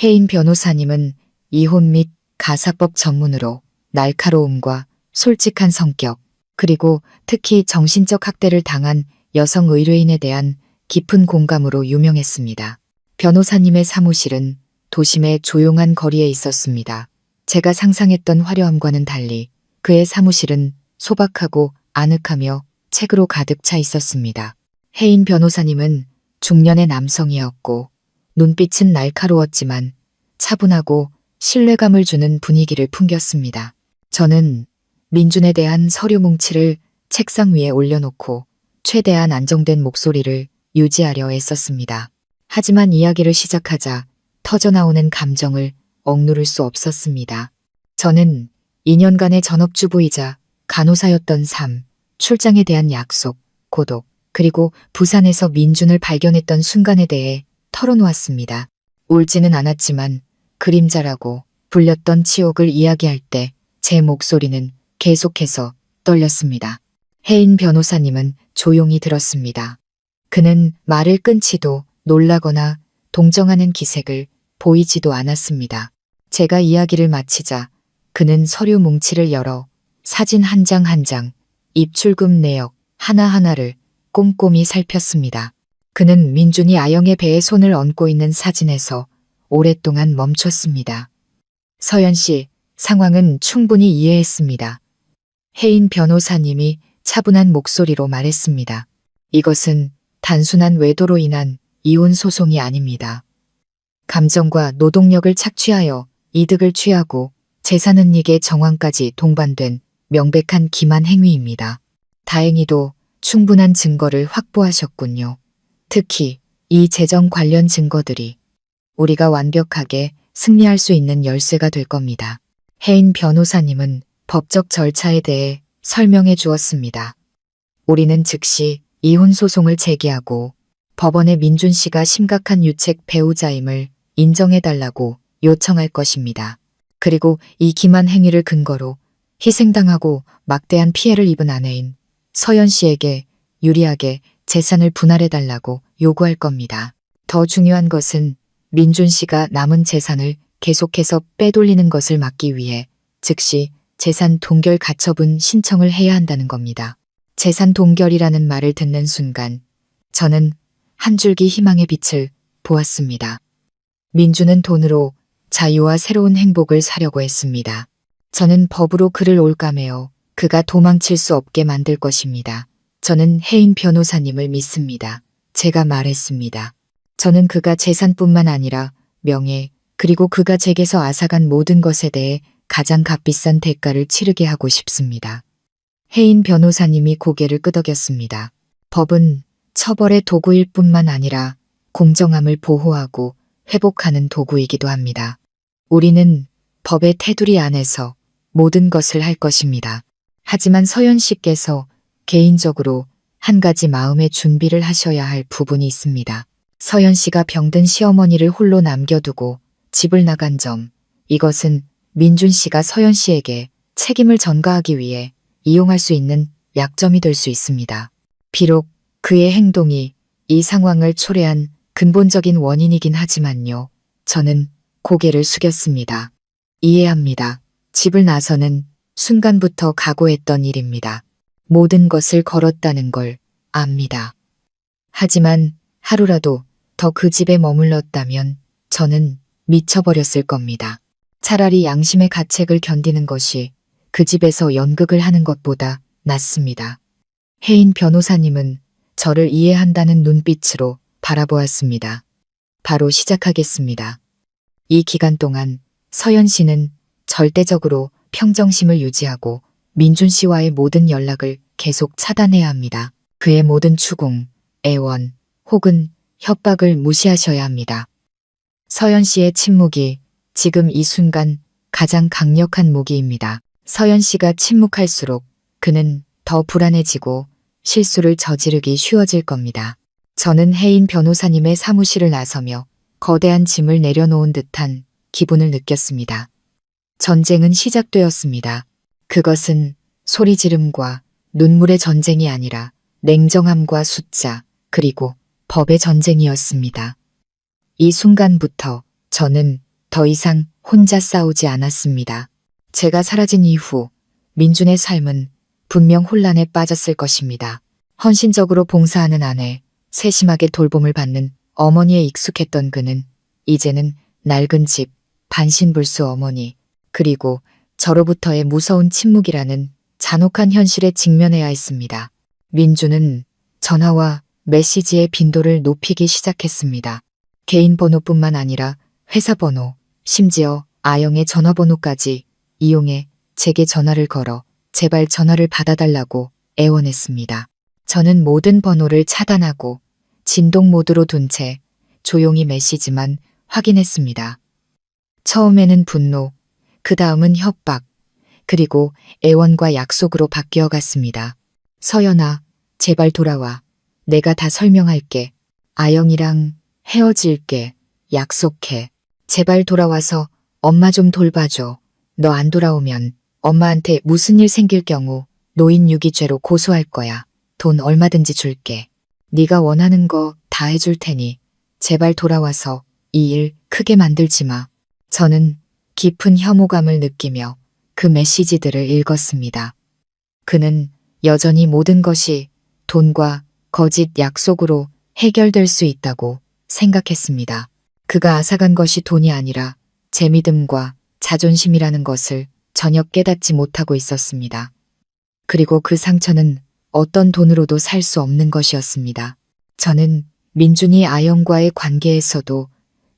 혜인 변호사님은 이혼 및 가사법 전문으로 날카로움과 솔직한 성격, 그리고 특히 정신적 학대를 당한 여성 의뢰인에 대한 깊은 공감으로 유명했습니다. 변호사님의 사무실은 도심의 조용한 거리에 있었습니다. 제가 상상했던 화려함과는 달리 그의 사무실은 소박하고 아늑하며 책으로 가득 차 있었습니다. 혜인 변호사님은 중년의 남성이었고 눈빛은 날카로웠지만 차분하고 신뢰감을 주는 분위기를 풍겼습니다. 저는 민준에 대한 서류 뭉치를 책상 위에 올려놓고 최대한 안정된 목소리를 유지하려 애썼습니다. 하지만 이야기를 시작하자 터져나오는 감정을 억누를 수 없었습니다. 저는 2년간의 전업주부이자 간호사였던 삶, 출장에 대한 약속, 고독, 그리고 부산에서 민준을 발견했던 순간에 대해 털어놓았습니다. 울지는 않았지만 그림자라고 불렸던 치욕을 이야기할 때 제 목소리는 계속해서 떨렸습니다. 혜인 변호사님은 조용히 들었습니다. 그는 말을 끊지도 놀라거나 동정하는 기색을 보이지도 않았습니다. 제가 이야기를 마치자 그는 서류 뭉치를 열어 사진 한 장 한 장, 입출금 내역 하나하나를 꼼꼼히 살폈습니다. 그는 민준이 아영의 배에 손을 얹고 있는 사진에서 오랫동안 멈췄습니다. 서연 씨, 상황은 충분히 이해했습니다. 혜인 변호사님이 차분한 목소리로 말했습니다. 이것은 단순한 외도로 인한 이혼 소송이 아닙니다. 감정과 노동력을 착취하여 이득을 취하고 재산 은닉의 정황까지 동반된 명백한 기만 행위입니다. 다행히도 충분한 증거를 확보하셨군요. 특히 이 재정 관련 증거들이 우리가 완벽하게 승리할 수 있는 열쇠가 될 겁니다. 혜인 변호사님은 법적 절차에 대해 설명해 주었습니다. 우리는 즉시 이혼 소송을 제기하고 법원에 민준 씨가 심각한 유책 배우자임을 인정해달라고 요청할 것입니다. 그리고 이 기만 행위를 근거로 희생당하고 막대한 피해를 입은 아내인 서연 씨에게 유리하게 재산을 분할해달라고 요구할 겁니다. 더 중요한 것은 민준 씨가 남은 재산을 계속해서 빼돌리는 것을 막기 위해 즉시 재산 동결 가처분 신청을 해야 한다는 겁니다. 재산 동결이라는 말을 듣는 순간 저는 한 줄기 희망의 빛을 보았습니다. 민준은 돈으로 자유와 새로운 행복을 사려고 했습니다. 저는 법으로 그를 올가매어 그가 도망칠 수 없게 만들 것입니다. 저는 혜인 변호사님을 믿습니다. 제가 말했습니다. 저는 그가 재산뿐만 아니라 명예, 그리고 그가 제게서 앗아간 모든 것에 대해 가장 값비싼 대가를 치르게 하고 싶습니다. 혜인 변호사님이 고개를 끄덕였습니다. 법은 처벌의 도구일 뿐만 아니라 공정함을 보호하고 회복하는 도구이기도 합니다. 우리는 법의 테두리 안에서 모든 것을 할 것입니다. 하지만 서연 씨께서 개인적으로 한 가지 마음의 준비를 하셔야 할 부분이 있습니다. 서연 씨가 병든 시어머니를 홀로 남겨두고 집을 나간 점, 이것은 민준 씨가 서연 씨에게 책임을 전가하기 위해 이용할 수 있는 약점이 될 수 있습니다. 비록 그의 행동이 이 상황을 초래한 근본적인 원인이긴 하지만요. 저는 고개를 숙였습니다. 이해합니다. 집을 나서는 순간부터 각오했던 일입니다. 모든 것을 걸었다는 걸 압니다. 하지만 하루라도 더 그 집에 머물렀다면 저는 미쳐버렸을 겁니다. 차라리 양심의 가책을 견디는 것이 그 집에서 연극을 하는 것보다 낫습니다. 혜인 변호사님은 저를 이해한다는 눈빛으로 바라보았습니다. 바로 시작하겠습니다. 이 기간 동안 서연 씨는 절대적으로 평정심을 유지하고 민준 씨와의 모든 연락을 계속 차단해야 합니다. 그의 모든 추궁, 애원, 혹은 협박을 무시하셔야 합니다. 서연 씨의 침묵이 지금 이 순간 가장 강력한 무기입니다. 서연 씨가 침묵할수록 그는 더 불안해지고 실수를 저지르기 쉬워질 겁니다. 저는 혜인 변호사님의 사무실을 나서며 거대한 짐을 내려놓은 듯한 기분을 느꼈습니다. 전쟁은 시작되었습니다. 그것은 소리 지름과 눈물의 전쟁이 아니라 냉정함과 숫자, 그리고 법의 전쟁이었습니다. 이 순간부터 저는 더 이상 혼자 싸우지 않았습니다. 제가 사라진 이후 민준의 삶은 분명 혼란에 빠졌을 것입니다. 헌신적으로 봉사하는 아내, 세심하게 돌봄을 받는 어머니에 익숙했던 그는 이제는 낡은 집, 반신불수 어머니, 그리고 저로부터의 무서운 침묵이라는 잔혹한 현실에 직면해야 했습니다. 민주는 전화와 메시지의 빈도를 높이기 시작했습니다. 개인 번호뿐만 아니라 회사 번호, 심지어 아영의 전화번호까지 이용해 제게 전화를 걸어 제발 전화를 받아달라고 애원했습니다. 저는 모든 번호를 차단하고 진동 모드로 둔 채 조용히 메시지만 확인했습니다. 처음에는 분노, 그 다음은 협박, 그리고 애원과 약속으로 바뀌어 갔습니다. 서연아, 제발 돌아와. 내가 다 설명할게. 아영이랑 헤어질게. 약속해. 제발 돌아와서 엄마 좀 돌봐줘. 너 안 돌아오면 엄마한테 무슨 일 생길 경우 노인유기죄로 고소할 거야. 돈 얼마든지 줄게. 네가 원하는 거 다 해줄 테니 제발 돌아와서 이 일 크게 만들지 마. 저는 깊은 혐오감을 느끼며 그 메시지들을 읽었습니다. 그는 여전히 모든 것이 돈과 거짓 약속으로 해결될 수 있다고 생각했습니다. 그가 앗아간 것이 돈이 아니라 제 믿음과 자존심이라는 것을 전혀 깨닫지 못하고 있었습니다. 그리고 그 상처는 어떤 돈으로도 살 수 없는 것이었습니다. 저는 민준이 아영과의 관계에서도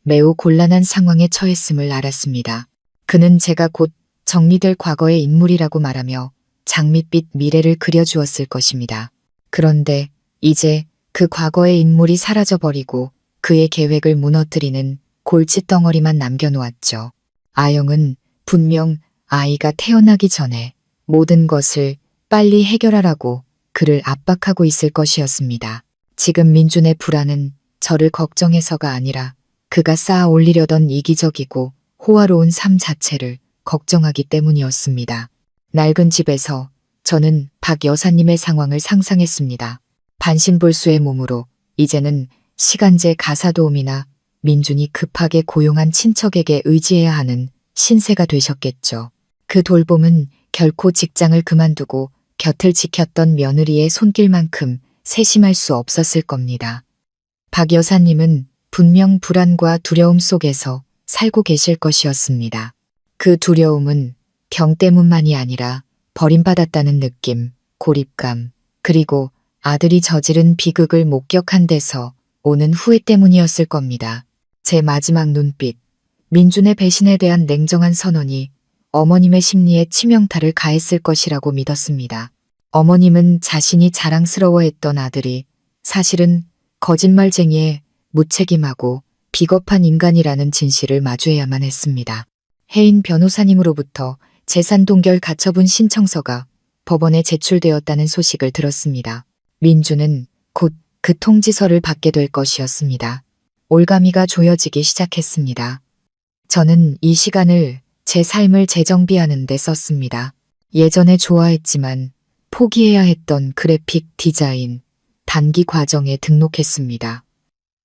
매우 곤란한 상황에 처했음을 알았습니다. 그는 제가 곧 정리될 과거의 인물이라고 말하며 장밋빛 미래를 그려주었을 것입니다. 그런데 이제 그 과거의 인물이 사라져버리고 그의 계획을 무너뜨리는 골칫덩어리만 남겨놓았죠. 아영은 분명 아이가 태어나기 전에 모든 것을 빨리 해결하라고 그를 압박하고 있을 것이었습니다. 지금 민준의 불안은 저를 걱정해서가 아니라 그가 쌓아 올리려던 이기적이고 호화로운 삶 자체를 걱정하기 때문이었습니다. 낡은 집에서 저는 박 여사님의 상황을 상상했습니다. 반신불수의 몸으로 이제는 시간제 가사도우미나 민준이 급하게 고용한 친척에게 의지해야 하는 신세가 되셨겠죠. 그 돌봄은 결코 직장을 그만두고 곁을 지켰던 며느리의 손길만큼 세심할 수 없었을 겁니다. 박 여사님은 분명 불안과 두려움 속에서 살고 계실 것이었습니다. 그 두려움은 병 때문만이 아니라 버림받았다는 느낌, 고립감, 그리고 아들이 저지른 비극을 목격한 데서 오는 후회 때문이었을 겁니다. 제 마지막 눈빛, 민준의 배신에 대한 냉정한 선언이 어머님의 심리에 치명타를 가했을 것이라고 믿었습니다. 어머님은 자신이 자랑스러워했던 아들이 사실은 거짓말쟁이에 무책임하고 비겁한 인간이라는 진실을 마주해야만 했습니다. 혜인 변호사님으로부터 재산 동결 가처분 신청서가 법원에 제출되었다는 소식을 들었습니다. 민주는 곧 그 통지서를 받게 될 것이었습니다. 올가미가 조여지기 시작했습니다. 저는 이 시간을 제 삶을 재정비하는 데 썼습니다. 예전에 좋아했지만 포기해야 했던 그래픽 디자인, 단기 과정에 등록했습니다.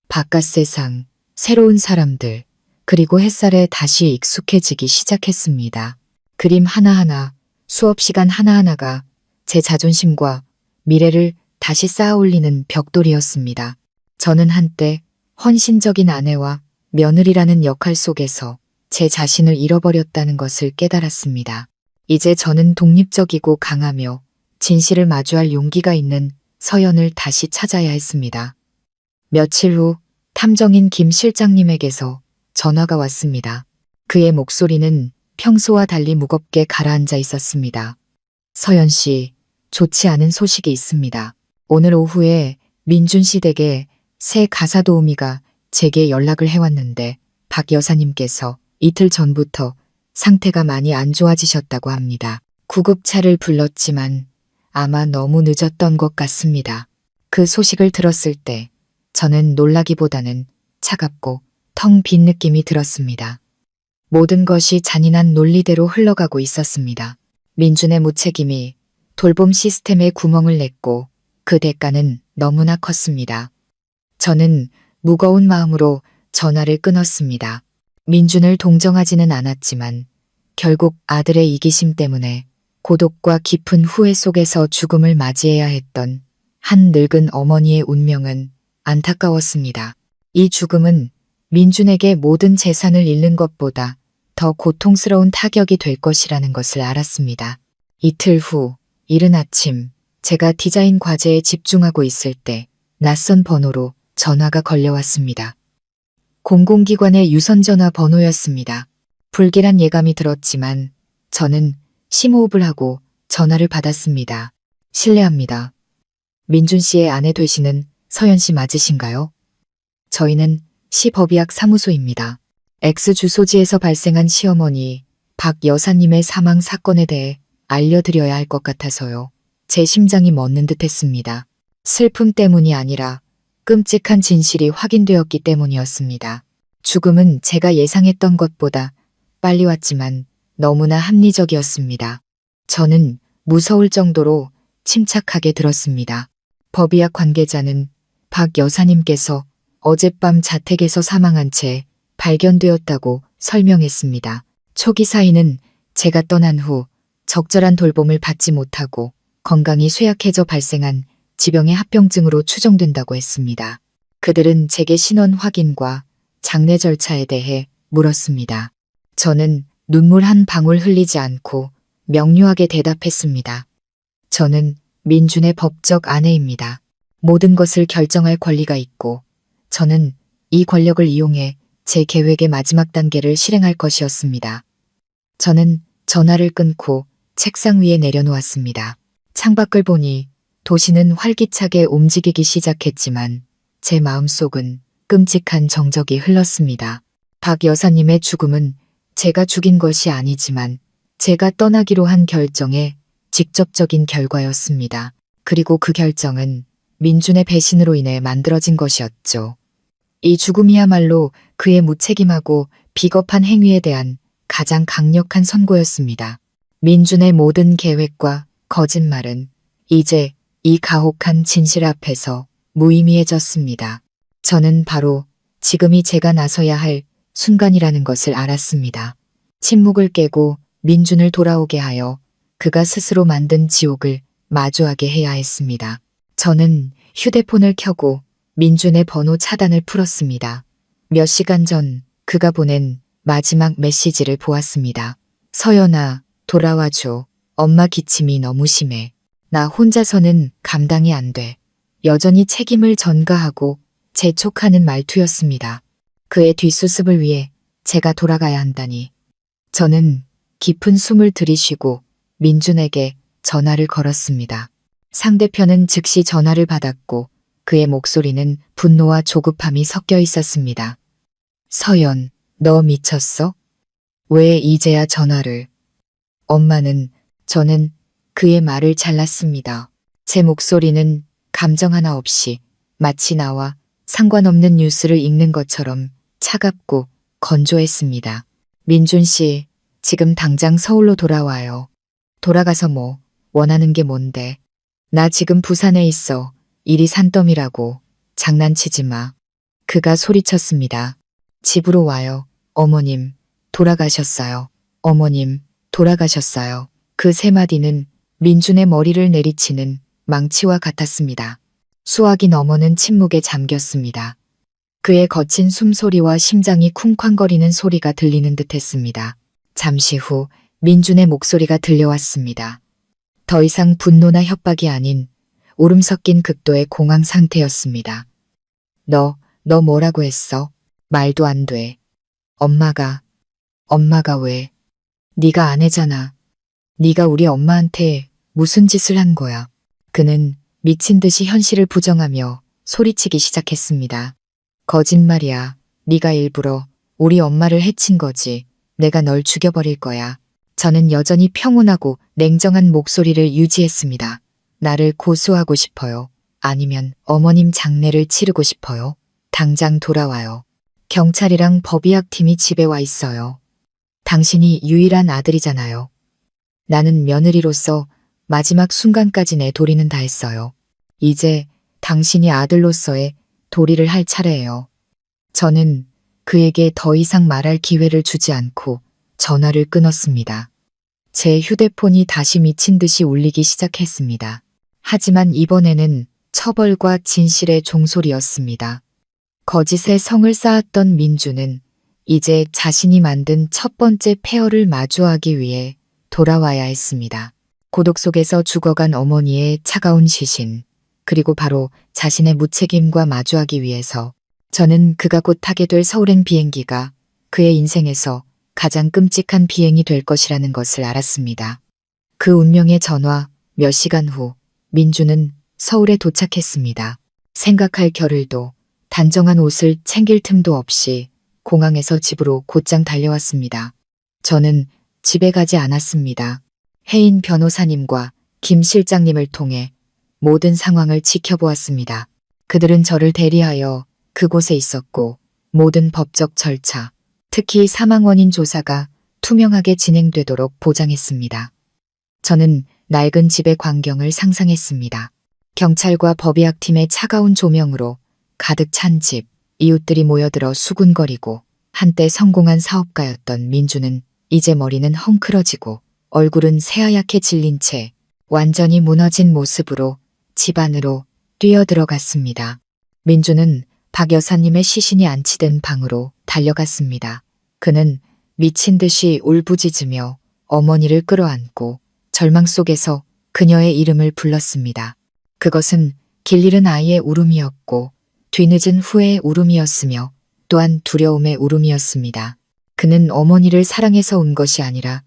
바깥 세상, 새로운 사람들, 그리고 햇살에 다시 익숙해지기 시작했습니다. 그림 하나하나, 수업 시간 하나하나가 제 자존심과 미래를 다시 쌓아 올리는 벽돌이었습니다. 저는 한때 헌신적인 아내와 며느리라는 역할 속에서 제 자신을 잃어버렸다는 것을 깨달았습니다. 이제 저는 독립적이고 강하며 진실을 마주할 용기가 있는 서연을 다시 찾아야 했습니다. 며칠 후 탐정인 김 실장님에게서 전화가 왔습니다. 그의 목소리는 평소와 달리 무겁게 가라앉아 있었습니다. 서연 씨, 좋지 않은 소식이 있습니다. 오늘 오후에 민준 씨 댁에 새 가사도우미가 제게 연락을 해왔는데 박 여사님께서 이틀 전부터 상태가 많이 안 좋아지셨다고 합니다. 구급차를 불렀지만 아마 너무 늦었던 것 같습니다. 그 소식을 들었을 때 저는 놀라기보다는 차갑고 텅 빈 느낌이 들었습니다. 모든 것이 잔인한 논리대로 흘러가고 있었습니다. 민준의 무책임이 돌봄 시스템에 구멍을 냈고 그 대가는 너무나 컸습니다. 저는 무거운 마음으로 전화를 끊었습니다. 민준을 동정하지는 않았지만 결국 아들의 이기심 때문에 고독과 깊은 후회 속에서 죽음을 맞이해야 했던 한 늙은 어머니의 운명은 안타까웠습니다. 이 죽음은 민준에게 모든 재산을 잃는 것보다 더 고통스러운 타격이 될 것이라는 것을 알았습니다. 이틀 후 이른 아침 제가 디자인 과제에 집중하고 있을 때 낯선 번호로 전화가 걸려왔습니다. 공공기관의 유선전화 번호였습니다. 불길한 예감이 들었지만 저는 심호흡을 하고 전화를 받았습니다. 실례합니다. 민준 씨의 아내 되시는 서연 씨 맞으신가요? 저희는 시법의학 사무소입니다. X 주소지에서 발생한 시어머니 박 여사님의 사망 사건에 대해 알려드려야 할 것 같아서요. 제 심장이 멎는 듯 했습니다. 슬픔 때문이 아니라 끔찍한 진실이 확인되었기 때문이었습니다. 죽음은 제가 예상했던 것보다 빨리 왔지만 너무나 합리적이었습니다. 저는 무서울 정도로 침착하게 들었습니다. 법의학 관계자는 박 여사님께서 어젯밤 자택에서 사망한 채 발견되었다고 설명했습니다. 초기 사인은 제가 떠난 후 적절한 돌봄을 받지 못하고 건강이 쇠약해져 발생한 지병의 합병증으로 추정된다고 했습니다. 그들은 제게 신원 확인과 장례 절차에 대해 물었습니다. 저는 눈물 한 방울 흘리지 않고 명료하게 대답했습니다. 저는 민준의 법적 아내입니다. 모든 것을 결정할 권리가 있고 저는 이 권력을 이용해 제 계획의 마지막 단계를 실행할 것이었습니다. 저는 전화를 끊고 책상 위에 내려놓았습니다. 창밖을 보니 도시는 활기차게 움직이기 시작했지만 제 마음속은 끔찍한 정적이 흘렀습니다. 박 여사님의 죽음은 제가 죽인 것이 아니지만 제가 떠나기로 한 결정의 직접적인 결과였습니다. 그리고 그 결정은 민준의 배신으로 인해 만들어진 것이었죠. 이 죽음이야말로 그의 무책임하고 비겁한 행위에 대한 가장 강력한 선고였습니다. 민준의 모든 계획과 거짓말은 이제 이 가혹한 진실 앞에서 무의미해졌습니다. 저는 바로 지금이 제가 나서야 할 순간이라는 것을 알았습니다. 침묵을 깨고 민준을 돌아오게 하여 그가 스스로 만든 지옥을 마주하게 해야 했습니다. 저는 휴대폰을 켜고 민준의 번호 차단을 풀었습니다. 몇 시간 전 그가 보낸 마지막 메시지를 보았습니다. 서연아, 돌아와줘. 엄마 기침이 너무 심해. 나 혼자서는 감당이 안 돼. 여전히 책임을 전가하고 재촉하는 말투였습니다. 그의 뒷수습을 위해 제가 돌아가야 한다니. 저는 깊은 숨을 들이쉬고 민준에게 전화를 걸었습니다. 상대편은 즉시 전화를 받았고 그의 목소리는 분노와 조급함이 섞여 있었습니다. 서연, 너 미쳤어? 왜 이제야 전화를? 엄마는, 저는 그의 말을 잘랐습니다. 제 목소리는 감정 하나 없이 마치 나와 상관없는 뉴스를 읽는 것처럼 차갑고 건조했습니다. 민준 씨, 지금 당장 서울로 돌아와요. 돌아가서 뭐, 원하는 게 뭔데? 나 지금 부산에 있어. 일이 산더미라고. 장난치지 마. 그가 소리쳤습니다. 집으로 와요. 어머님, 돌아가셨어요. 어머님, 돌아가셨어요. 그 세 마디는 민준의 머리를 내리치는 망치와 같았습니다. 수화기 너머는 침묵에 잠겼습니다. 그의 거친 숨소리와 심장이 쿵쾅거리는 소리가 들리는 듯했습니다. 잠시 후 민준의 목소리가 들려왔습니다. 더 이상 분노나 협박이 아닌 울음 섞인 극도의 공황 상태였습니다. 너 뭐라고 했어? 말도 안 돼. 엄마가 왜? 네가 아내잖아. 네가 우리 엄마한테 무슨 짓을 한 거야. 그는 미친 듯이 현실을 부정하며 소리치기 시작했습니다. 거짓말이야. 네가 일부러 우리 엄마를 해친 거지. 내가 널 죽여버릴 거야. 저는 여전히 평온하고 냉정한 목소리를 유지했습니다. 나를 고소하고 싶어요. 아니면 어머님 장례를 치르고 싶어요. 당장 돌아와요. 경찰이랑 법의학 팀이 집에 와 있어요. 당신이 유일한 아들이잖아요. 나는 며느리로서 마지막 순간까지 내 도리는 다 했어요. 이제 당신이 아들로서의 도리를 할 차례예요. 저는 그에게 더 이상 말할 기회를 주지 않고 전화를 끊었습니다. 제 휴대폰이 다시 미친 듯이 울리기 시작했습니다. 하지만 이번에는 처벌과 진실의 종소리였습니다. 거짓의 성을 쌓았던 민주는 이제 자신이 만든 첫 번째 폐허를 마주하기 위해 돌아와야 했습니다. 고독 속에서 죽어간 어머니의 차가운 시신, 그리고 바로 자신의 무책임과 마주하기 위해서 저는 그가 곧 타게 될 서울행 비행기가 그의 인생에서 가장 끔찍한 비행이 될 것이라는 것을 알았습니다. 그 운명의 전화 몇 시간 후 민주는 서울에 도착했습니다. 생각할 겨를도 단정한 옷을 챙길 틈도 없이 공항에서 집으로 곧장 달려왔습니다. 저는 집에 가지 않았습니다. 혜인 변호사님과 김 실장님을 통해 모든 상황을 지켜보았습니다. 그들은 저를 대리하여 그곳에 있었고 모든 법적 절차, 특히 사망 원인 조사가 투명하게 진행되도록 보장했습니다. 저는 낡은 집의 광경을 상상했습니다. 경찰과 법의학팀의 차가운 조명으로 가득 찬 집, 이웃들이 모여들어 수군거리고 한때 성공한 사업가였던 민주는 이제 머리는 헝클어지고 얼굴은 새하얗게 질린 채 완전히 무너진 모습으로 집 안으로 뛰어들어갔습니다. 민주는 박 여사님의 시신이 안치된 방으로 달려갔습니다. 그는 미친 듯이 울부짖으며 어머니를 끌어안고 절망 속에서 그녀의 이름을 불렀습니다. 그것은 길 잃은 아이의 울음이었고 뒤늦은 후회의 울음이었으며 또한 두려움의 울음이었습니다. 그는 어머니를 사랑해서 운 것이 아니라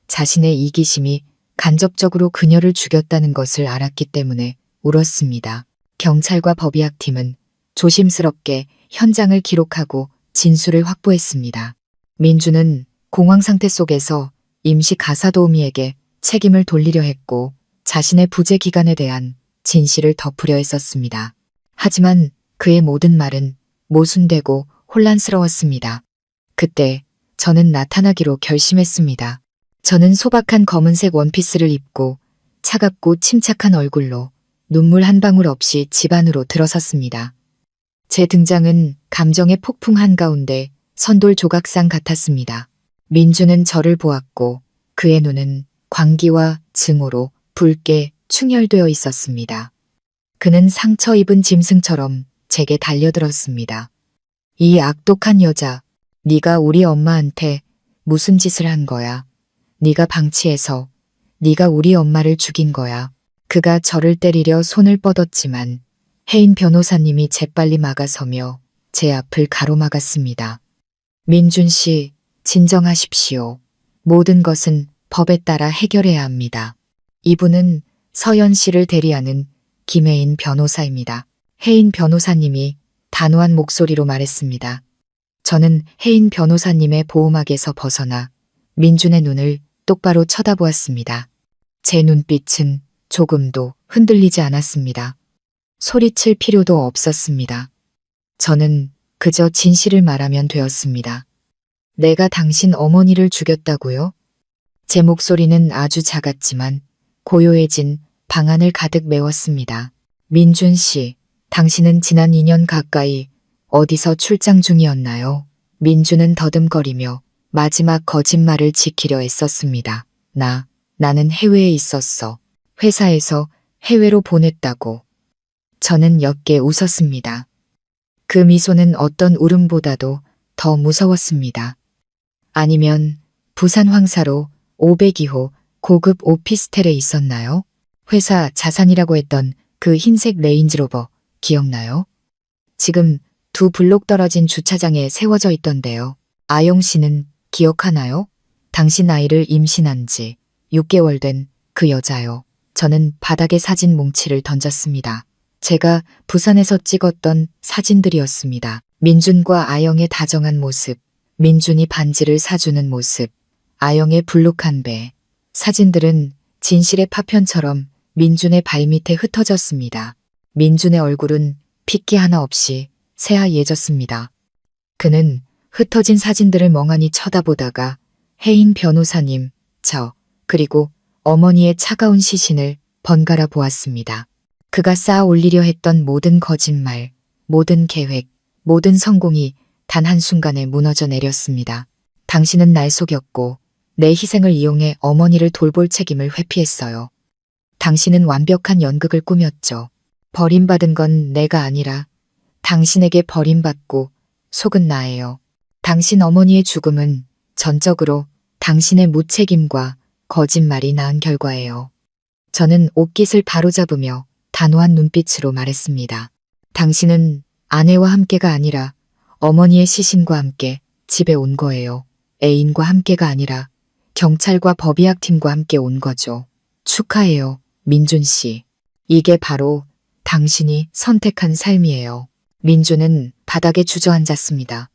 자신의 이기심이 간접적으로 그녀를 죽였다는 것을 알았기 때문에 울었습니다. 경찰과 법의학팀은 조심스럽게 현장을 기록하고 진술을 확보했습니다. 민주는 공황 상태 속에서 임시 가사도우미에게 책임을 돌리려 했고 자신의 부재 기간에 대한 진실을 덮으려 했었습니다. 하지만 그의 모든 말은 모순되고 혼란스러웠습니다. 그때 저는 나타나기로 결심했습니다. 저는 소박한 검은색 원피스를 입고 차갑고 침착한 얼굴로 눈물 한 방울 없이 집 안으로 들어섰습니다. 제 등장은 감정의 폭풍 한가운데 선돌 조각상 같았습니다. 민주는 저를 보았고 그의 눈은 광기와 증오로 붉게 충혈되어 있었습니다. 그는 상처 입은 짐승처럼 제게 달려들었습니다. 이 악독한 여자, 네가 우리 엄마한테 무슨 짓을 한 거야? 네가 방치해서 네가 우리 엄마를 죽인 거야. 그가 저를 때리려 손을 뻗었지만 혜인 변호사님이 재빨리 막아서며 제 앞을 가로막았습니다. 민준 씨, 진정하십시오. 모든 것은 법에 따라 해결해야 합니다. 이분은 서연 씨를 대리하는 김혜인 변호사입니다. 혜인 변호사님이 단호한 목소리로 말했습니다. 저는 혜인 변호사님의 보호막에서 벗어나 민준의 눈을 똑바로 쳐다보았습니다. 제 눈빛은 조금도 흔들리지 않았습니다. 소리칠 필요도 없었습니다. 저는 그저 진실을 말하면 되었습니다. 내가 당신 어머니를 죽였다고요? 제 목소리는 아주 작았지만 고요해진 방 안을 가득 메웠습니다. 민준 씨, 당신은 지난 2년 가까이 어디서 출장 중이었나요? 민주는 더듬거리며 마지막 거짓말을 지키려 애썼습니다. 나는 해외에 있었어. 회사에서 해외로 보냈다고. 저는 옅게 웃었습니다. 그 미소는 어떤 울음보다도 더 무서웠습니다. 아니면 부산 황사로 502호 고급 오피스텔에 있었나요? 회사 자산이라고 했던 그 흰색 레인지로버 기억나요? 지금 2 블록 떨어진 주차장에 세워져 있던데요. 아영 씨는 기억하나요? 당신 아이를 임신한 지 6개월 된 그 여자요. 저는 바닥에 사진 뭉치를 던졌습니다. 제가 부산에서 찍었던 사진들이었습니다. 민준과 아영의 다정한 모습, 민준이 반지를 사주는 모습, 아영의 불룩한 배. 사진들은 진실의 파편처럼 민준의 발밑에 흩어졌습니다. 민준의 얼굴은 핏기 하나 없이 새하얘졌습니다. 그는 흩어진 사진들을 멍하니 쳐다보다가 혜인 변호사님, 그리고 어머니의 차가운 시신을 번갈아 보았습니다. 그가 쌓아 올리려 했던 모든 거짓말, 모든 계획, 모든 성공이 단 한순간에 무너져 내렸습니다. 당신은 날 속였고 내 희생을 이용해 어머니를 돌볼 책임을 회피했어요. 당신은 완벽한 연극을 꾸몄죠. 버림받은 건 내가 아니라 당신에게 버림받고 속은 나예요. 당신 어머니의 죽음은 전적으로 당신의 무책임과 거짓말이 낳은 결과예요. 저는 옷깃을 바로잡으며 단호한 눈빛으로 말했습니다. 당신은 아내와 함께가 아니라 어머니의 시신과 함께 집에 온 거예요. 애인과 함께가 아니라 경찰과 법의학팀과 함께 온 거죠. 축하해요, 민준 씨. 이게 바로 당신이 선택한 삶이에요. 민준은 바닥에 주저앉았습니다.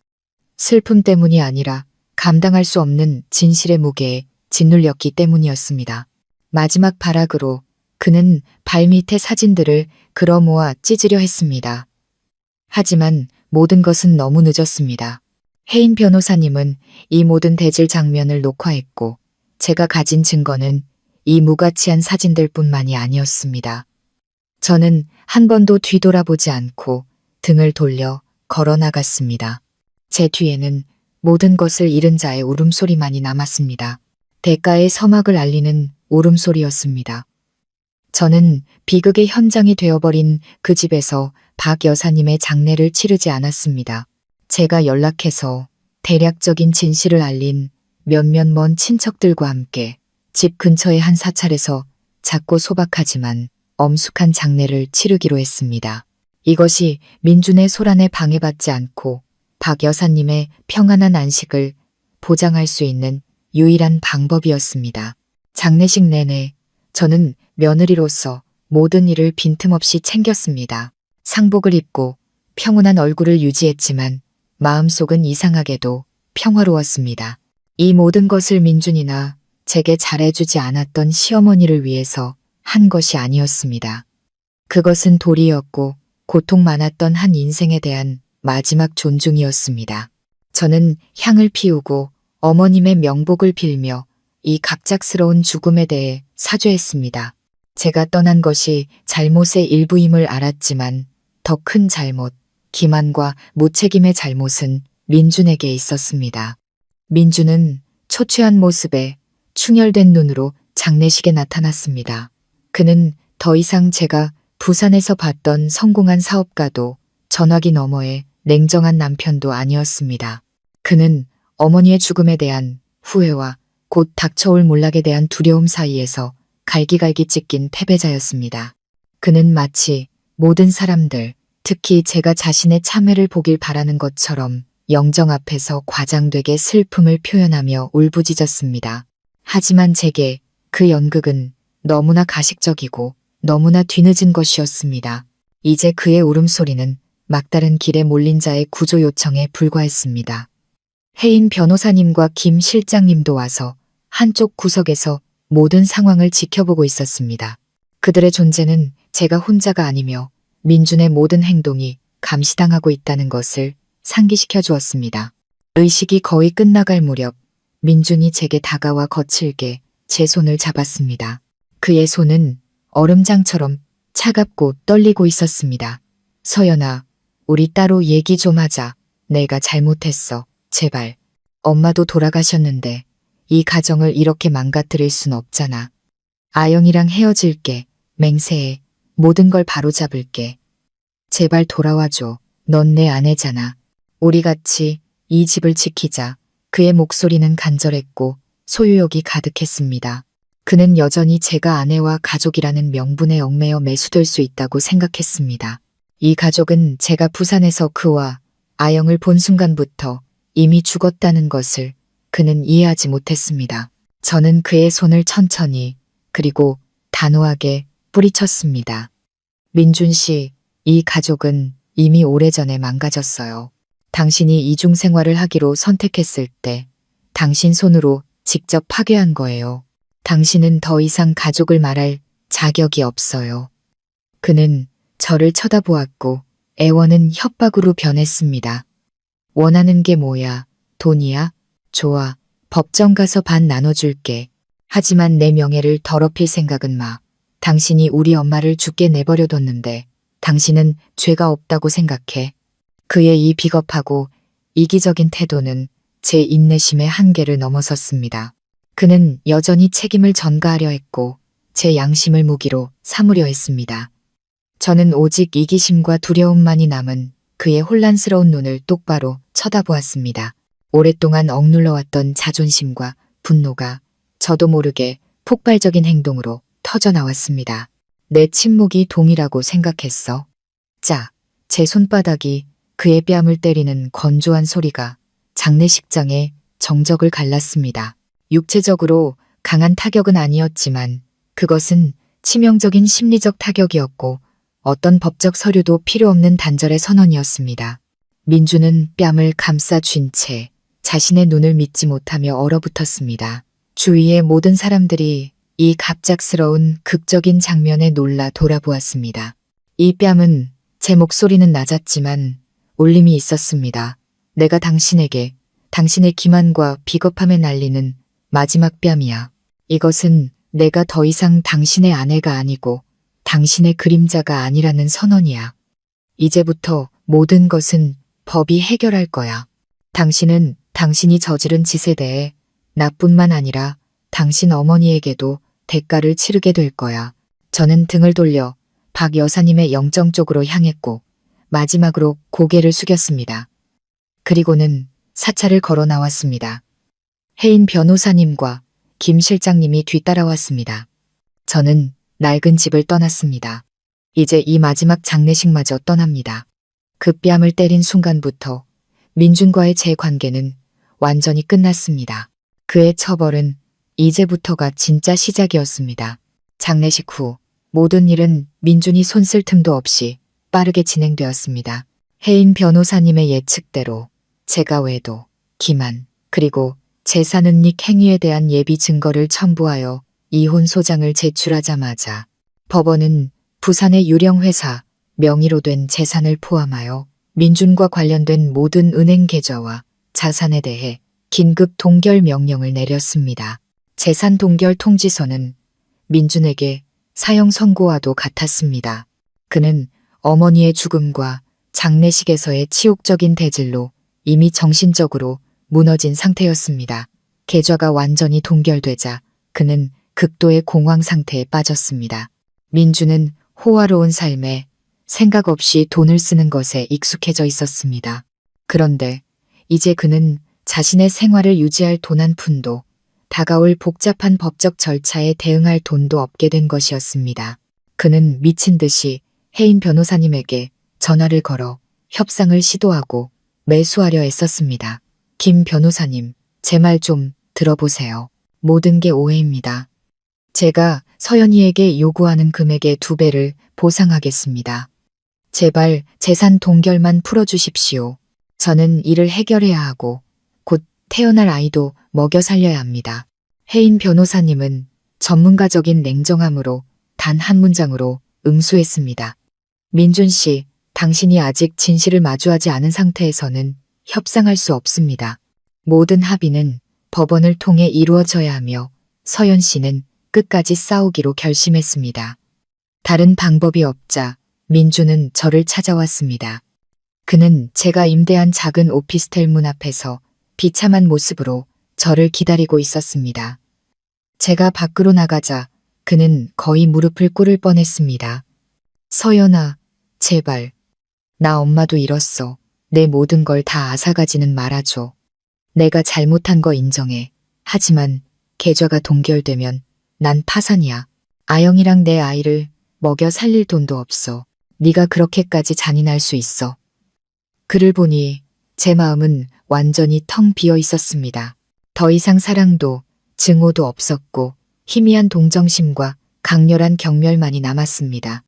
슬픔 때문이 아니라 감당할 수 없는 진실의 무게에 짓눌렸기 때문이었습니다. 마지막 발악으로 그는 발밑의 사진들을 끌어모아 찢으려 했습니다. 하지만 모든 것은 너무 늦었습니다. 혜인 변호사님은 이 모든 대질 장면을 녹화했고 제가 가진 증거는 이 무가치한 사진들뿐만이 아니었습니다. 저는 한 번도 뒤돌아보지 않고 등을 돌려 걸어 나갔습니다. 제 뒤에는 모든 것을 잃은 자의 울음소리만이 남았습니다. 대가의 서막을 알리는 울음소리였습니다. 저는 비극의 현장이 되어버린 그 집에서 박 여사님의 장례를 치르지 않았습니다. 제가 연락해서 대략적인 진실을 알린 몇몇 먼 친척들과 함께 집 근처의 한 사찰에서 작고 소박하지만 엄숙한 장례를 치르기로 했습니다. 이것이 민준의 소란에 방해받지 않고 박 여사님의 평안한 안식을 보장할 수 있는 유일한 방법이었습니다. 장례식 내내 저는 며느리로서 모든 일을 빈틈없이 챙겼습니다. 상복을 입고 평온한 얼굴을 유지했지만 마음속은 이상하게도 평화로웠습니다. 이 모든 것을 민준이나 제게 잘해주지 않았던 시어머니를 위해서 한 것이 아니었습니다. 그것은 도리였고 고통 많았던 한 인생에 대한 마지막 존중이었습니다. 저는 향을 피우고 어머님의 명복을 빌며 이 갑작스러운 죽음에 대해 사죄했습니다. 제가 떠난 것이 잘못의 일부임을 알았지만 더 큰 잘못, 기만과 무책임의 잘못은 민준에게 있었습니다. 민준은 초췌한 모습에 충혈된 눈으로 장례식에 나타났습니다. 그는 더 이상 제가 부산에서 봤던 성공한 사업가도 전화기 너머의 냉정한 남편도 아니었습니다. 그는 어머니의 죽음에 대한 후회와 곧 닥쳐올 몰락에 대한 두려움 사이에서 갈기갈기 찢긴 패배자였습니다. 그는 마치 모든 사람들, 특히 제가 자신의 참회를 보길 바라는 것처럼 영정 앞에서 과장되게 슬픔을 표현하며 울부짖었습니다. 하지만 제게 그 연극은 너무나 가식적이고 너무나 뒤늦은 것이었습니다. 이제 그의 울음소리는 막다른 길에 몰린 자의 구조 요청에 불과했습니다. 혜인 변호사님과 김 실장님도 와서 한쪽 구석에서 모든 상황을 지켜보고 있었습니다. 그들의 존재는 제가 혼자가 아니며 민준의 모든 행동이 감시당하고 있다는 것을 상기시켜 주었습니다. 의식이 거의 끝나갈 무렵 민준이 제게 다가와 거칠게 제 손을 잡았습니다. 그의 손은 얼음장처럼 차갑고 떨리고 있었습니다. 서연아, 우리 따로 얘기 좀 하자. 내가 잘못했어. 제발. 엄마도 돌아가셨는데 이 가정을 이렇게 망가뜨릴 순 없잖아. 아영이랑 헤어질게. 맹세해. 모든 걸 바로잡을게. 제발 돌아와줘. 넌 내 아내잖아. 우리 같이 이 집을 지키자. 그의 목소리는 간절했고 소유욕이 가득했습니다. 그는 여전히 제가 아내와 가족이라는 명분에 얽매여 매수될 수 있다고 생각했습니다. 이 가족은 제가 부산에서 그와 아영을 본 순간부터 이미 죽었다는 것을 그는 이해하지 못했습니다. 저는 그의 손을 천천히 그리고 단호하게 뿌리쳤습니다. 민준 씨, 이 가족은 이미 오래전에 망가졌어요. 당신이 이중 생활을 하기로 선택했을 때 당신 손으로 직접 파괴한 거예요. 당신은 더 이상 가족을 말할 자격이 없어요. 그는 저를 쳐다보았고 애원은 협박으로 변했습니다. 원하는 게 뭐야? 돈이야? 좋아. 법정 가서 반 나눠줄게. 하지만 내 명예를 더럽힐 생각은 마. 당신이 우리 엄마를 죽게 내버려뒀는데 당신은 죄가 없다고 생각해. 그의 이 비겁하고 이기적인 태도는 제 인내심의 한계를 넘어섰습니다. 그는 여전히 책임을 전가하려 했고 제 양심을 무기로 삼으려 했습니다. 저는 오직 이기심과 두려움만이 남은 그의 혼란스러운 눈을 똑바로 쳐다보았습니다. 오랫동안 억눌러왔던 자존심과 분노가 저도 모르게 폭발적인 행동으로 터져나왔습니다. 내 침묵이 동이라고 생각했어. 짜, 제 손바닥이 그의 뺨을 때리는 건조한 소리가 장례식장의 정적을 갈랐습니다. 육체적으로 강한 타격은 아니었지만 그것은 치명적인 심리적 타격이었고 어떤 법적 서류도 필요 없는 단절의 선언이었습니다. 민주는 뺨을 감싸 쥔 채 자신의 눈을 믿지 못하며 얼어붙었습니다. 주위의 모든 사람들이 이 갑작스러운 극적인 장면에 놀라 돌아보았습니다. 이 뺨은 제 목소리는 낮았지만 울림이 있었습니다. 내가 당신에게 당신의 기만과 비겁함에 날리는 마지막 뺨이야. 이것은 내가 더 이상 당신의 아내가 아니고 당신의 그림자가 아니라는 선언이야. 이제부터 모든 것은 법이 해결할 거야. 당신은 당신이 저지른 짓에 대해 나뿐만 아니라 당신 어머니에게도 대가를 치르게 될 거야. 저는 등을 돌려 박 여사님의 영정 쪽으로 향했고 마지막으로 고개를 숙였습니다. 그리고는 사찰을 걸어 나왔습니다. 혜인 변호사님과 김 실장님이 뒤따라왔습니다. 저는 낡은 집을 떠났습니다. 이제 이 마지막 장례식마저 떠납니다. 그 뺨을 때린 순간부터 민준과의 제 관계는 완전히 끝났습니다. 그의 처벌은 이제부터가 진짜 시작이었습니다. 장례식 후 모든 일은 민준이 손쓸 틈도 없이 빠르게 진행되었습니다. 혜인 변호사님의 예측대로 제가 외도, 기만, 그리고 재산은닉 행위에 대한 예비 증거를 첨부하여 이혼 소장을 제출하자마자 법원은 부산의 유령 회사 명의로 된 재산을 포함하여 민준과 관련된 모든 은행 계좌와 자산에 대해 긴급 동결 명령을 내렸습니다. 재산 동결 통지서는 민준에게 사형 선고와도 같았습니다. 그는 어머니의 죽음과 장례식에서의 치욕적인 대질로 이미 정신적으로 무너진 상태였습니다. 계좌가 완전히 동결되자 그는 극도의 공황 상태에 빠졌습니다. 민주는 호화로운 삶에 생각 없이 돈을 쓰는 것에 익숙해져 있었습니다. 그런데 이제 그는 자신의 생활을 유지할 돈 한 푼도 다가올 복잡한 법적 절차에 대응할 돈도 없게 된 것이었습니다. 그는 미친 듯이 혜인 변호사님에게 전화를 걸어 협상을 시도하고 매수하려 애썼습니다. 김 변호사님, 제 말 좀 들어보세요. 모든 게 오해입니다. 제가 서연이에게 요구하는 금액의 2배를 보상하겠습니다. 제발 재산 동결만 풀어주십시오. 저는 이를 해결해야 하고 곧 태어날 아이도 먹여 살려야 합니다. 혜인 변호사님은 전문가적인 냉정함으로 단 한 문장으로 응수했습니다. 민준 씨, 당신이 아직 진실을 마주하지 않은 상태에서는 협상할 수 없습니다. 모든 합의는 법원을 통해 이루어져야 하며 서연 씨는 끝까지 싸우기로 결심했습니다. 다른 방법이 없자 민주는 저를 찾아왔습니다. 그는 제가 임대한 작은 오피스텔 문 앞에서 비참한 모습으로 저를 기다리고 있었습니다. 제가 밖으로 나가자 그는 거의 무릎을 꿇을 뻔했습니다. 서연아, 제발. 나 엄마도 잃었어. 내 모든 걸 다 앗아가지는 말아줘. 내가 잘못한 거 인정해. 하지만 계좌가 동결되면 난 파산이야. 아영이랑 내 아이를 먹여 살릴 돈도 없어. 네가 그렇게까지 잔인할 수 있어. 그를 보니 제 마음은 완전히 텅 비어 있었습니다. 더 이상 사랑도 증오도 없었고 희미한 동정심과 강렬한 경멸만이 남았습니다.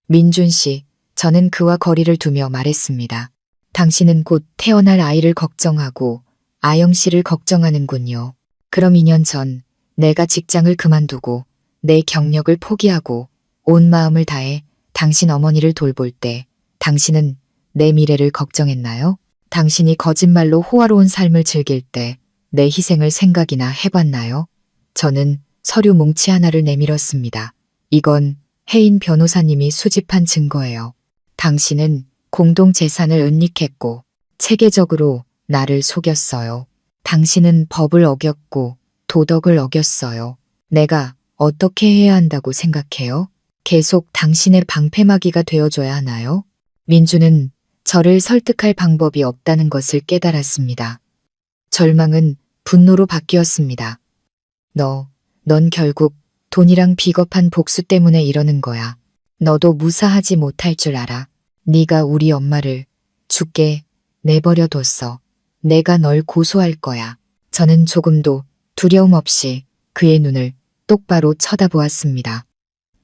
민준 씨, 저는 그와 거리를 두며 말했습니다. 당신은 곧 태어날 아이를 걱정하고 아영 씨를 걱정하는군요. 그럼 2년 전 내가 직장을 그만두고 내 경력을 포기하고 온 마음을 다해 당신 어머니를 돌볼 때 당신은 내 미래를 걱정했나요? 당신이 거짓말로 호화로운 삶을 즐길 때 내 희생을 생각이나 해봤나요? 저는 서류 뭉치 하나를 내밀었습니다. 이건 혜인 변호사님이 수집한 증거예요. 당신은 공동재산을 은닉했고 체계적으로 나를 속였어요. 당신은 법을 어겼고 도덕을 어겼어요. 내가 어떻게 해야 한다고 생각해요? 계속 당신의 방패막이가 되어줘야 하나요? 민주는 저를 설득할 방법이 없다는 것을 깨달았습니다. 절망은 분노로 바뀌었습니다. 넌 결국 돈이랑 비겁한 복수 때문에 이러는 거야. 너도 무사하지 못할 줄 알아. 네가 우리 엄마를 죽게 내버려 뒀어. 내가 널 고소할 거야. 저는 조금도 두려움 없이 그의 눈을 똑바로 쳐다보았습니다.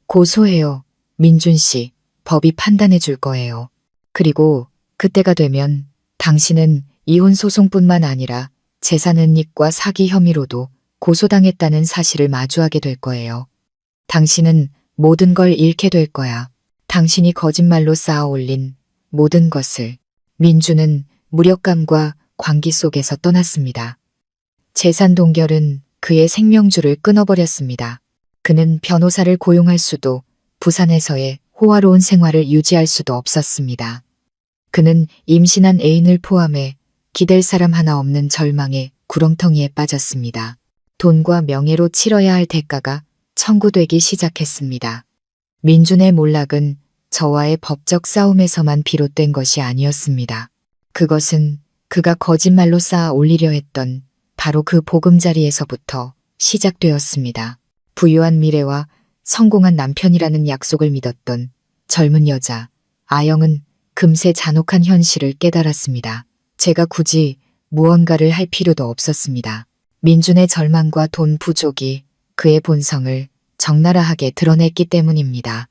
고소해요. 민준 씨, 법이 판단해 줄 거예요. 그리고 그때가 되면 당신은 이혼 소송뿐만 아니라 재산 은닉과 사기 혐의로도 고소당했다는 사실을 마주하게 될 거예요. 당신은 모든 걸 잃게 될 거야. 당신이 거짓말로 쌓아 올린 모든 것을. 민주는 무력감과 광기 속에서 떠났습니다. 재산 동결은 그의 생명줄을 끊어버렸습니다. 그는 변호사를 고용할 수도 부산에서의 호화로운 생활을 유지할 수도 없었습니다. 그는 임신한 애인을 포함해 기댈 사람 하나 없는 절망의 구렁텅이에 빠졌습니다. 돈과 명예로 치러야 할 대가가 청구되기 시작했습니다. 민준의 몰락은 저와의 법적 싸움에서만 비롯된 것이 아니었습니다. 그것은 그가 거짓말로 쌓아 올리려 했던 바로 그 보금자리에서부터 시작되었습니다. 부유한 미래와 성공한 남편이라는 약속을 믿었던 젊은 여자 아영은 금세 잔혹한 현실을 깨달았습니다. 제가 굳이 무언가를 할 필요도 없었습니다. 민준의 절망과 돈 부족이 그의 본성을 적나라하게 드러냈기 때문입니다.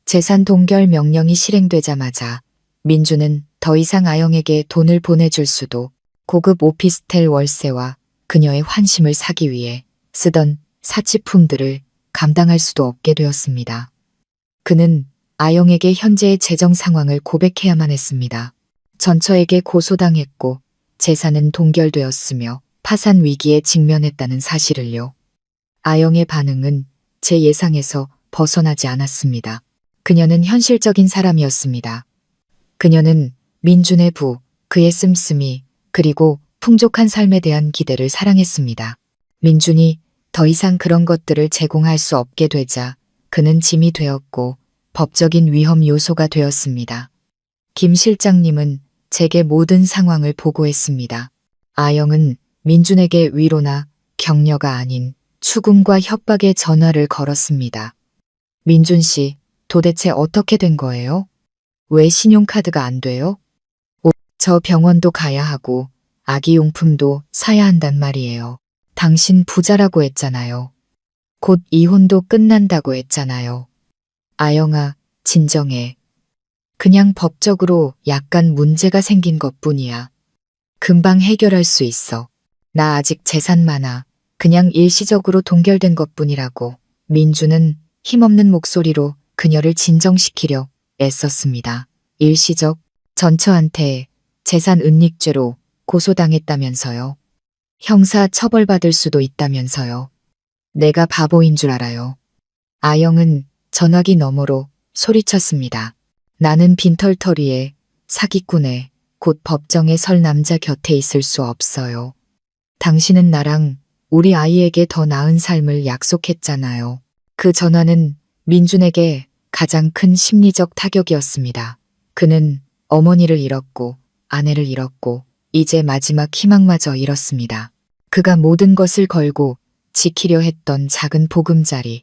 재산 동결 명령이 실행되자마자 민준은 더 이상 아영에게 돈을 보내줄 수도 고급 오피스텔 월세와 그녀의 환심을 사기 위해 쓰던 사치품들을 감당할 수도 없게 되었습니다. 그는 아영에게 현재의 재정 상황을 고백해야만 했습니다. 전처에게 고소당했고 재산은 동결되었으며 파산 위기에 직면했다는 사실을요. 아영의 반응은 제 예상에서 벗어나지 않았습니다. 그녀는 현실적인 사람이었습니다. 그녀는 민준의 부, 그의 씀씀이, 그리고 풍족한 삶에 대한 기대를 사랑했습니다. 민준이 더 이상 그런 것들을 제공할 수 없게 되자 그는 짐이 되었고 법적인 위험 요소가 되었습니다. 김 실장님은 제게 모든 상황을 보고했습니다. 아영은 민준에게 위로나 격려가 아닌 추궁과 협박의 전화를 걸었습니다. 민준 씨, 도대체 어떻게 된 거예요? 왜 신용카드가 안 돼요? 저 병원도 가야 하고 아기용품도 사야 한단 말이에요. 당신 부자라고 했잖아요. 곧 이혼도 끝난다고 했잖아요. 아영아, 진정해. 그냥 법적으로 약간 문제가 생긴 것뿐이야. 금방 해결할 수 있어. 나 아직 재산 많아. 그냥 일시적으로 동결된 것뿐이라고. 민주는 힘없는 목소리로 그녀를 진정시키려 애썼습니다. 일시적, 전처한테 재산 은닉죄로 고소당했다면서요. 형사 처벌받을 수도 있다면서요. 내가 바보인 줄 알아요. 아영은 전화기 너머로 소리쳤습니다. 나는 빈털터리에 사기꾼에 곧 법정에 설 남자 곁에 있을 수 없어요. 당신은 나랑 우리 아이에게 더 나은 삶을 약속했잖아요. 그 전화는 민준에게 가장 큰 심리적 타격이었습니다. 그는 어머니를 잃었고 아내를 잃었고 이제 마지막 희망마저 잃었습니다. 그가 모든 것을 걸고 지키려 했던 작은 보금자리.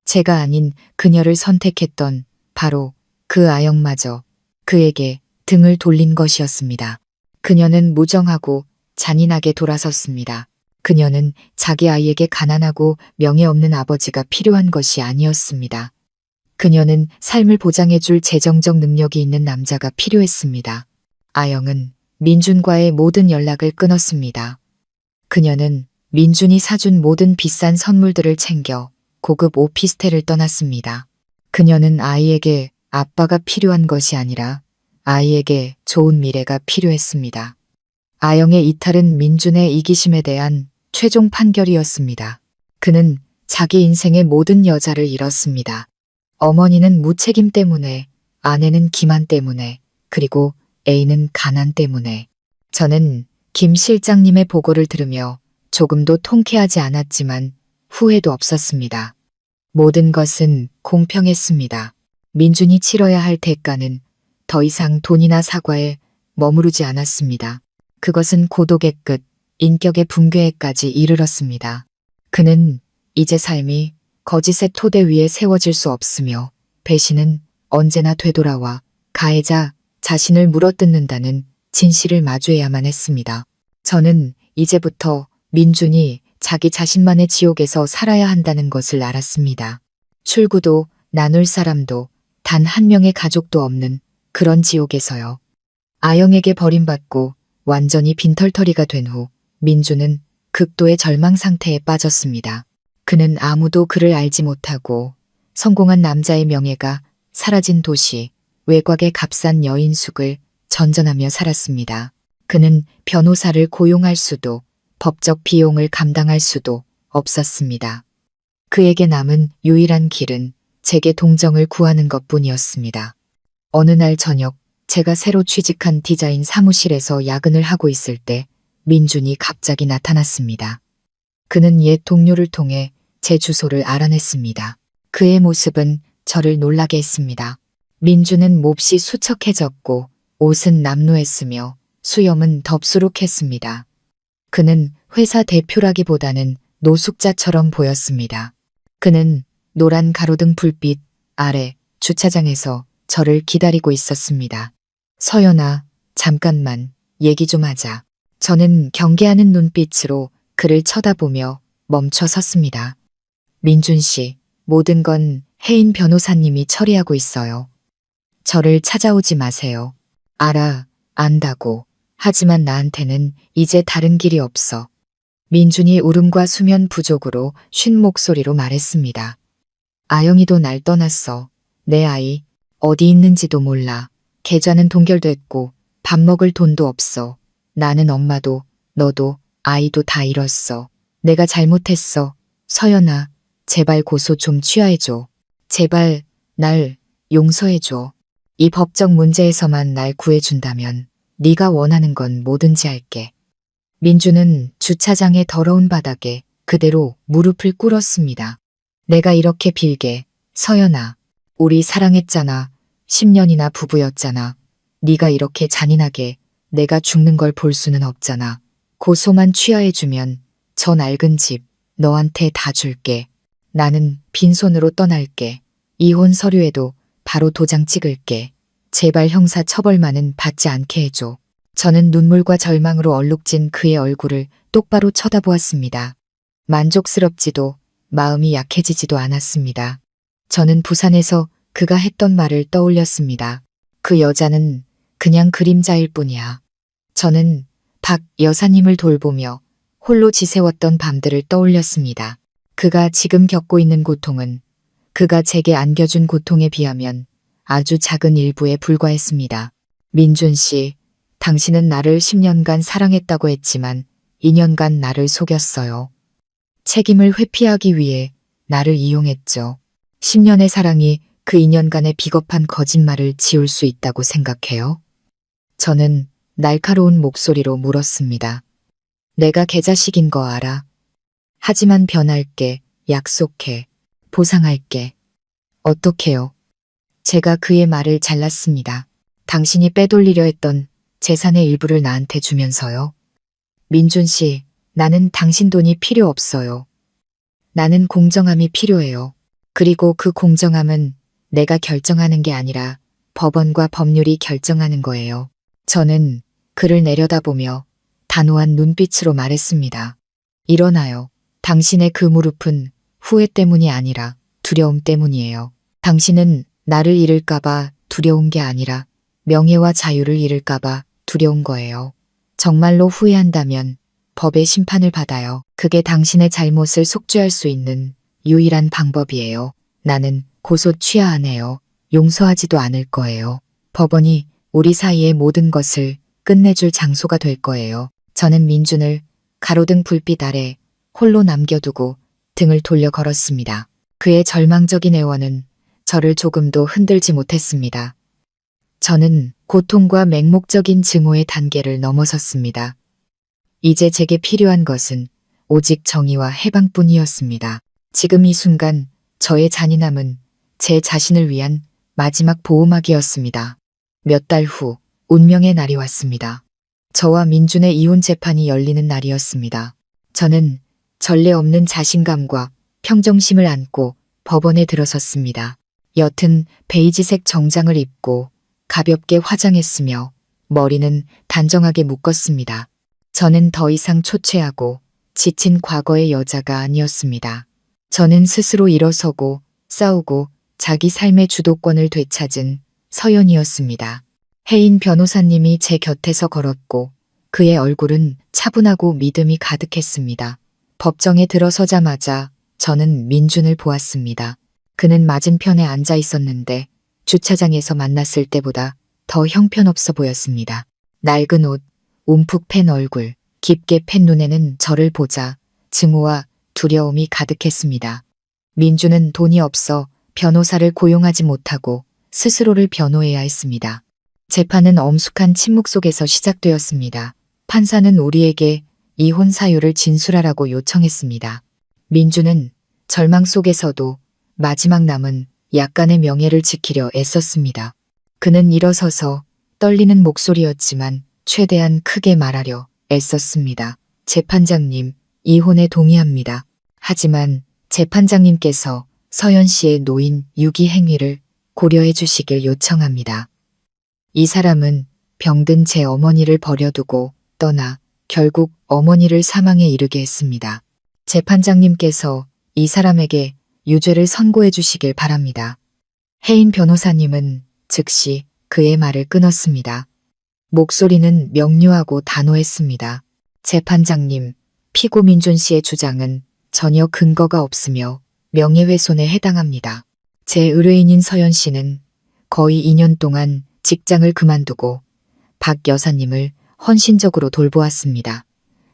제가 아닌 그녀를 선택했던 바로 그 아영마저 그에게 등을 돌린 것이었습니다. 그녀는 무정하고 잔인하게 돌아섰습니다. 그녀는 자기 아이에게 가난하고 명예 없는 아버지가 필요한 것이 아니었습니다. 그녀는 삶을 보장해줄 재정적 능력이 있는 남자가 필요했습니다. 아영은 민준과의 모든 연락을 끊었습니다. 그녀는 민준이 사준 모든 비싼 선물들을 챙겨 고급 오피스텔을 떠났습니다. 그녀는 아이에게 아빠가 필요한 것이 아니라 아이에게 좋은 미래가 필요했습니다. 아영의 이탈은 민준의 이기심에 대한 최종 판결이었습니다. 그는 자기 인생의 모든 여자를 잃었습니다. 어머니는 무책임 때문에, 아내는 기만 때문에, 그리고 A는 가난 때문에. 저는 김 실장님의 보고를 들으며 조금도 통쾌하지 않았지만 후회도 없었습니다. 모든 것은 공평했습니다. 민준이 치러야 할 대가는 더 이상 돈이나 사과에 머무르지 않았습니다. 그것은 고독의 끝, 인격의 붕괴에까지 이르렀습니다. 그는 이제 삶이 거짓의 토대 위에 세워질 수 없으며 배신은 언제나 되돌아와 가해자 자신을 물어뜯는다는 진실을 마주해야만 했습니다. 저는 이제부터 민준이 자기 자신만의 지옥에서 살아야 한다는 것을 알았습니다. 출구도 나눌 사람도 단 한 명의 가족도 없는 그런 지옥에서요. 아영에게 버림받고 완전히 빈털터리가 된 후 민준은 극도의 절망 상태에 빠졌습니다. 그는 아무도 그를 알지 못하고 성공한 남자의 명예가 사라진 도시, 외곽의 값싼 여인숙을 전전하며 살았습니다. 그는 변호사를 고용할 수도, 법적 비용을 감당할 수도 없었습니다. 그에게 남은 유일한 길은 제게 동정을 구하는 것뿐이었습니다. 어느 날 저녁 제가 새로 취직한 디자인 사무실에서 야근을 하고 있을 때 민준이 갑자기 나타났습니다. 그는 옛 동료를 통해 제 주소를 알아냈습니다. 그의 모습은 저를 놀라게 했습니다. 민준은 몹시 수척해졌고 옷은 남루했으며 수염은 덥수룩했습니다. 그는 회사 대표라기보다는 노숙자처럼 보였습니다. 그는 노란 가로등 불빛 아래 주차장에서 저를 기다리고 있었습니다. 서연아, 잠깐만 얘기 좀 하자. 저는 경계하는 눈빛으로 그를 쳐다보며 멈춰 섰습니다. 민준 씨, 모든 건 혜인 변호사님이 처리하고 있어요. 저를 찾아오지 마세요. 알아, 안다고. 하지만 나한테는 이제 다른 길이 없어. 민준이 울음과 수면 부족으로 쉰 목소리로 말했습니다. 아영이도 날 떠났어. 내 아이, 어디 있는지도 몰라. 계좌는 동결됐고 밥 먹을 돈도 없어. 나는 엄마도 너도 아이도 다 잃었어. 내가 잘못했어. 서연아, 제발 고소 좀 취하해줘. 제발 날 용서해줘. 이 법적 문제에서만 날 구해준다면 네가 원하는 건 뭐든지 할게. 민주는 주차장의 더러운 바닥에 그대로 무릎을 꿇었습니다. 내가 이렇게 빌게. 서연아, 우리 사랑했잖아. 10년이나 부부였잖아. 네가 이렇게 잔인하게 내가 죽는 걸 볼 수는 없잖아. 고소만 취하해주면 저 낡은 집 너한테 다 줄게. 나는 빈손으로 떠날게. 이혼 서류에도 바로 도장 찍을게. 제발 형사 처벌만은 받지 않게 해줘. 저는 눈물과 절망으로 얼룩진 그의 얼굴을 똑바로 쳐다보았습니다. 만족스럽지도 마음이 약해지지도 않았습니다. 저는 부산에서 그가 했던 말을 떠올렸습니다. 그 여자는 그냥 그림자일 뿐이야. 저는 박 여사님을 돌보며 홀로 지새웠던 밤들을 떠올렸습니다. 그가 지금 겪고 있는 고통은 그가 제게 안겨준 고통에 비하면 아주 작은 일부에 불과했습니다. 민준 씨, 당신은 나를 10년간 사랑했다고 했지만 2년간 나를 속였어요. 책임을 회피하기 위해 나를 이용했죠. 10년의 사랑이 그 2년간의 비겁한 거짓말을 지울 수 있다고 생각해요? 저는 날카로운 목소리로 물었습니다. 내가 개자식인 거 알아. 하지만 변할게. 약속해. 보상할게. 어떻게요? 제가 그의 말을 잘랐습니다. 당신이 빼돌리려 했던 재산의 일부를 나한테 주면서요. 민준 씨, 나는 당신 돈이 필요 없어요. 나는 공정함이 필요해요. 그리고 그 공정함은 내가 결정하는 게 아니라 법원과 법률이 결정하는 거예요. 저는 그를 내려다보며 단호한 눈빛으로 말했습니다. 일어나요. 당신의 그 무릎은 후회 때문이 아니라 두려움 때문이에요. 당신은 나를 잃을까봐 두려운 게 아니라 명예와 자유를 잃을까봐 두려운 거예요. 정말로 후회한다면 법의 심판을 받아요. 그게 당신의 잘못을 속죄할 수 있는 유일한 방법이에요. 나는 고소 취하 안 해요. 용서하지도 않을 거예요. 법원이 우리 사이의 모든 것을 끝내줄 장소가 될 거예요. 저는 민준을 가로등 불빛 아래 홀로 남겨두고 등을 돌려 걸었습니다. 그의 절망적인 애원은 저를 조금도 흔들지 못했습니다. 저는 고통과 맹목적인 증오의 단계를 넘어섰습니다. 이제 제게 필요한 것은 오직 정의와 해방뿐이었습니다. 지금 이 순간 저의 잔인함은 제 자신을 위한 마지막 보호막이었습니다. 몇 달 후 운명의 날이 왔습니다. 저와 민준의 이혼 재판이 열리는 날이었습니다. 저는 전례 없는 자신감과 평정심을 안고 법원에 들어섰습니다. 옅은 베이지색 정장을 입고 가볍게 화장했으며 머리는 단정하게 묶었습니다. 저는 더 이상 초췌하고 지친 과거의 여자가 아니었습니다. 저는 스스로 일어서고 싸우고 자기 삶의 주도권을 되찾은 서연이었습니다. 혜인 변호사님이 제 곁에서 걸었고 그의 얼굴은 차분하고 믿음이 가득했습니다. 법정에 들어서자마자 저는 민준을 보았습니다. 그는 맞은편에 앉아 있었는데 주차장에서 만났을 때보다 더 형편없어 보였습니다. 낡은 옷, 움푹 팬 얼굴, 깊게 팬 눈에는 저를 보자 증오와 두려움이 가득했습니다. 민준은 돈이 없어 변호사를 고용하지 못하고 스스로를 변호해야 했습니다. 재판은 엄숙한 침묵 속에서 시작되었습니다. 판사는 우리에게 이혼 사유를 진술하라고 요청했습니다. 민준은 절망 속에서도 마지막 남은 약간의 명예를 지키려 애썼습니다. 그는 일어서서 떨리는 목소리였지만 최대한 크게 말하려 애썼습니다. 재판장님, 이혼에 동의합니다. 하지만 재판장님께서 서연 씨의 노인 유기 행위를 고려해 주시길 요청합니다. 이 사람은 병든 제 어머니를 버려두고 떠나 결국 어머니를 사망에 이르게 했습니다. 재판장님께서 이 사람에게 유죄를 선고해 주시길 바랍니다. 혜인 변호사님은 즉시 그의 말을 끊었습니다. 목소리는 명료하고 단호했습니다. 재판장님, 피고 민준 씨의 주장은 전혀 근거가 없으며 명예훼손에 해당합니다. 제 의뢰인인 서연 씨는 거의 2년 동안 직장을 그만두고 박 여사님을 헌신적으로 돌보았습니다.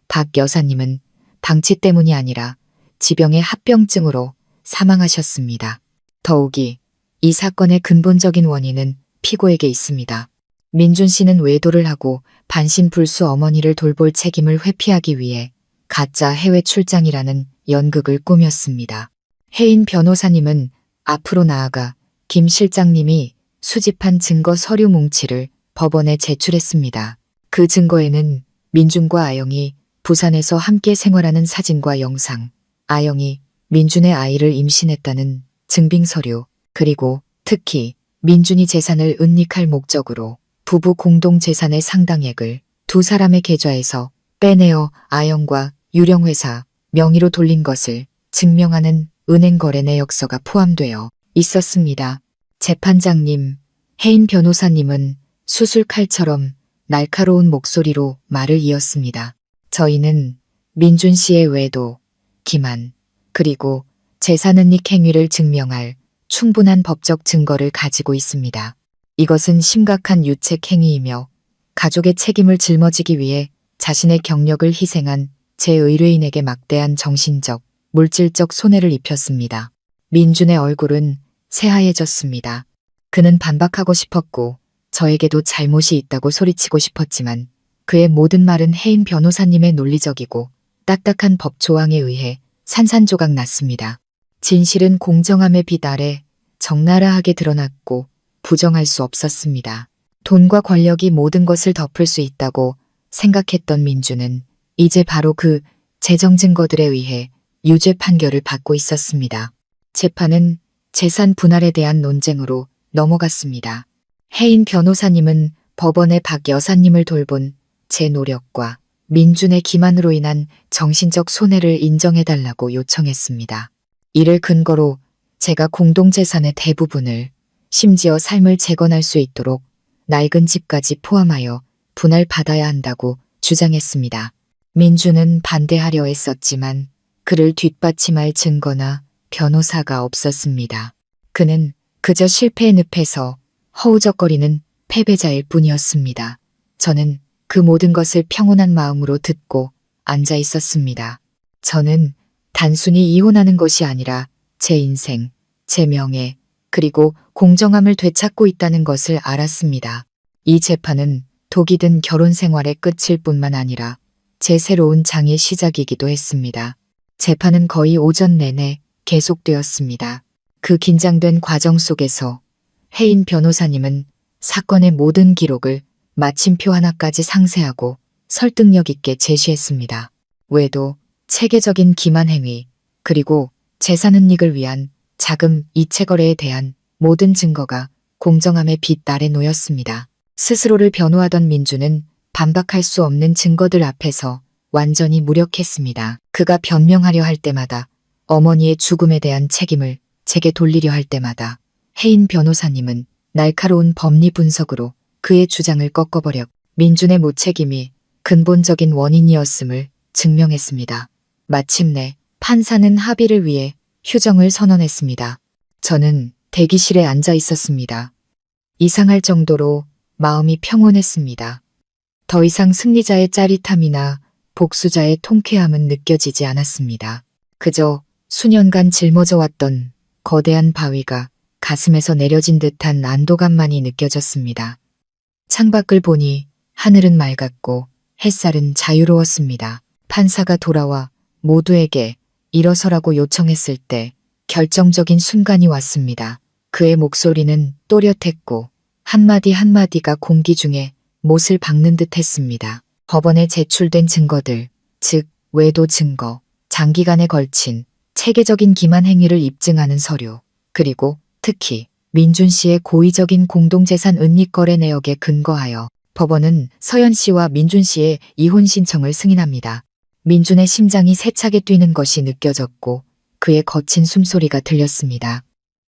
박 여사님은 방치 때문이 아니라 지병의 합병증으로 사망하셨습니다. 더욱이 이 사건의 근본적인 원인은 피고에게 있습니다. 민준 씨는 외도를 하고 반신불수 어머니를 돌볼 책임을 회피하기 위해 가짜 해외 출장이라는 연극을 꾸몄습니다. 혜인 변호사님은 앞으로 나아가 김 실장님이 수집한 증거 서류 뭉치를 법원에 제출했습니다. 그 증거에는 민준과 아영이 부산에서 함께 생활하는 사진과 영상, 아영이 민준의 아이를 임신했다는 증빙 서류, 그리고 특히 민준이 재산을 은닉할 목적으로 부부 공동 재산의 상당액을 두 사람의 계좌에서 빼내어 아영과 유령회사 명의로 돌린 것을 증명하는 은행 거래 내역서가 포함되어 있었습니다. 재판장님, 혜인 변호사님은 수술칼처럼 날카로운 목소리로 말을 이었습니다. 저희는 민준 씨의 외도, 기만, 그리고 재산 은닉 행위를 증명할 충분한 법적 증거를 가지고 있습니다. 이것은 심각한 유책 행위이며 가족의 책임을 짊어지기 위해 자신의 경력을 희생한 제 의뢰인에게 막대한 정신적, 물질적 손해를 입혔습니다. 민준의 얼굴은 새하얘졌습니다. 그는 반박하고 싶었고 저에게도 잘못이 있다고 소리치고 싶었지만 그의 모든 말은 혜인 변호사님의 논리적이고 딱딱한 법 조항에 의해 산산조각 났습니다. 진실은 공정함의 빛 아래 적나라하게 드러났고 부정할 수 없었습니다. 돈과 권력이 모든 것을 덮을 수 있다고 생각했던 민준은 이제 바로 그 재정 증거들에 의해 유죄 판결을 받고 있었습니다. 재판은 재산 분할에 대한 논쟁으로 넘어갔습니다. 혜인 변호사님은 법원에 박 여사님을 돌본 제 노력과 민준의 기만으로 인한 정신적 손해를 인정해달라고 요청했습니다. 이를 근거로 제가 공동재산의 대부분을 심지어 삶을 재건할 수 있도록 낡은 집까지 포함하여 분할받아야 한다고 주장했습니다. 민준은 반대하려 했었지만 그를 뒷받침할 증거나 변호사가 없었습니다. 그는 그저 실패의 늪에서 허우적거리는 패배자일 뿐이었습니다. 저는 그 모든 것을 평온한 마음으로 듣고 앉아 있었습니다. 저는 단순히 이혼하는 것이 아니라 제 인생, 제 명예, 그리고 공정함을 되찾고 있다는 것을 알았습니다. 이 재판은 독이 든 결혼 생활의 끝일 뿐만 아니라 제 새로운 장의 시작이기도 했습니다. 재판은 거의 오전 내내 계속되었습니다. 그 긴장된 과정 속에서 혜인 변호사님은 사건의 모든 기록을 마침표 하나까지 상세하고 설득력 있게 제시했습니다. 외도, 체계적인 기만 행위, 그리고 재산 은닉을 위한 자금 이체 거래에 대한 모든 증거가 공정함의 빛 아래 놓였습니다. 스스로를 변호하던 민주는 반박할 수 없는 증거들 앞에서 완전히 무력했습니다. 그가 변명하려 할 때마다, 어머니의 죽음에 대한 책임을 제게 돌리려 할 때마다 혜인 변호사님은 날카로운 법리 분석으로 그의 주장을 꺾어버려 민준의 무책임이 근본적인 원인이었음을 증명했습니다. 마침내 판사는 합의를 위해 휴정을 선언했습니다. 저는 대기실에 앉아 있었습니다. 이상할 정도로 마음이 평온했습니다. 더 이상 승리자의 짜릿함이나 복수자의 통쾌함은 느껴지지 않았습니다. 그저 수년간 짊어져 왔던 거대한 바위가 가슴에서 내려진 듯한 안도감만이 느껴졌습니다. 창밖을 보니 하늘은 맑았고 햇살은 자유로웠습니다. 판사가 돌아와 모두에게 일어서라고 요청했을 때 결정적인 순간이 왔습니다. 그의 목소리는 또렷했고 한마디 한마디가 공기 중에 못을 박는 듯 했습니다. 법원에 제출된 증거들, 즉 외도 증거, 장기간에 걸친 체계적인 기만 행위를 입증하는 서류, 그리고 특히 민준 씨의 고의적인 공동재산 은닉 거래 내역에 근거하여 법원은 서연 씨와 민준 씨의 이혼 신청을 승인합니다. 민준의 심장이 세차게 뛰는 것이 느껴졌고 그의 거친 숨소리가 들렸습니다.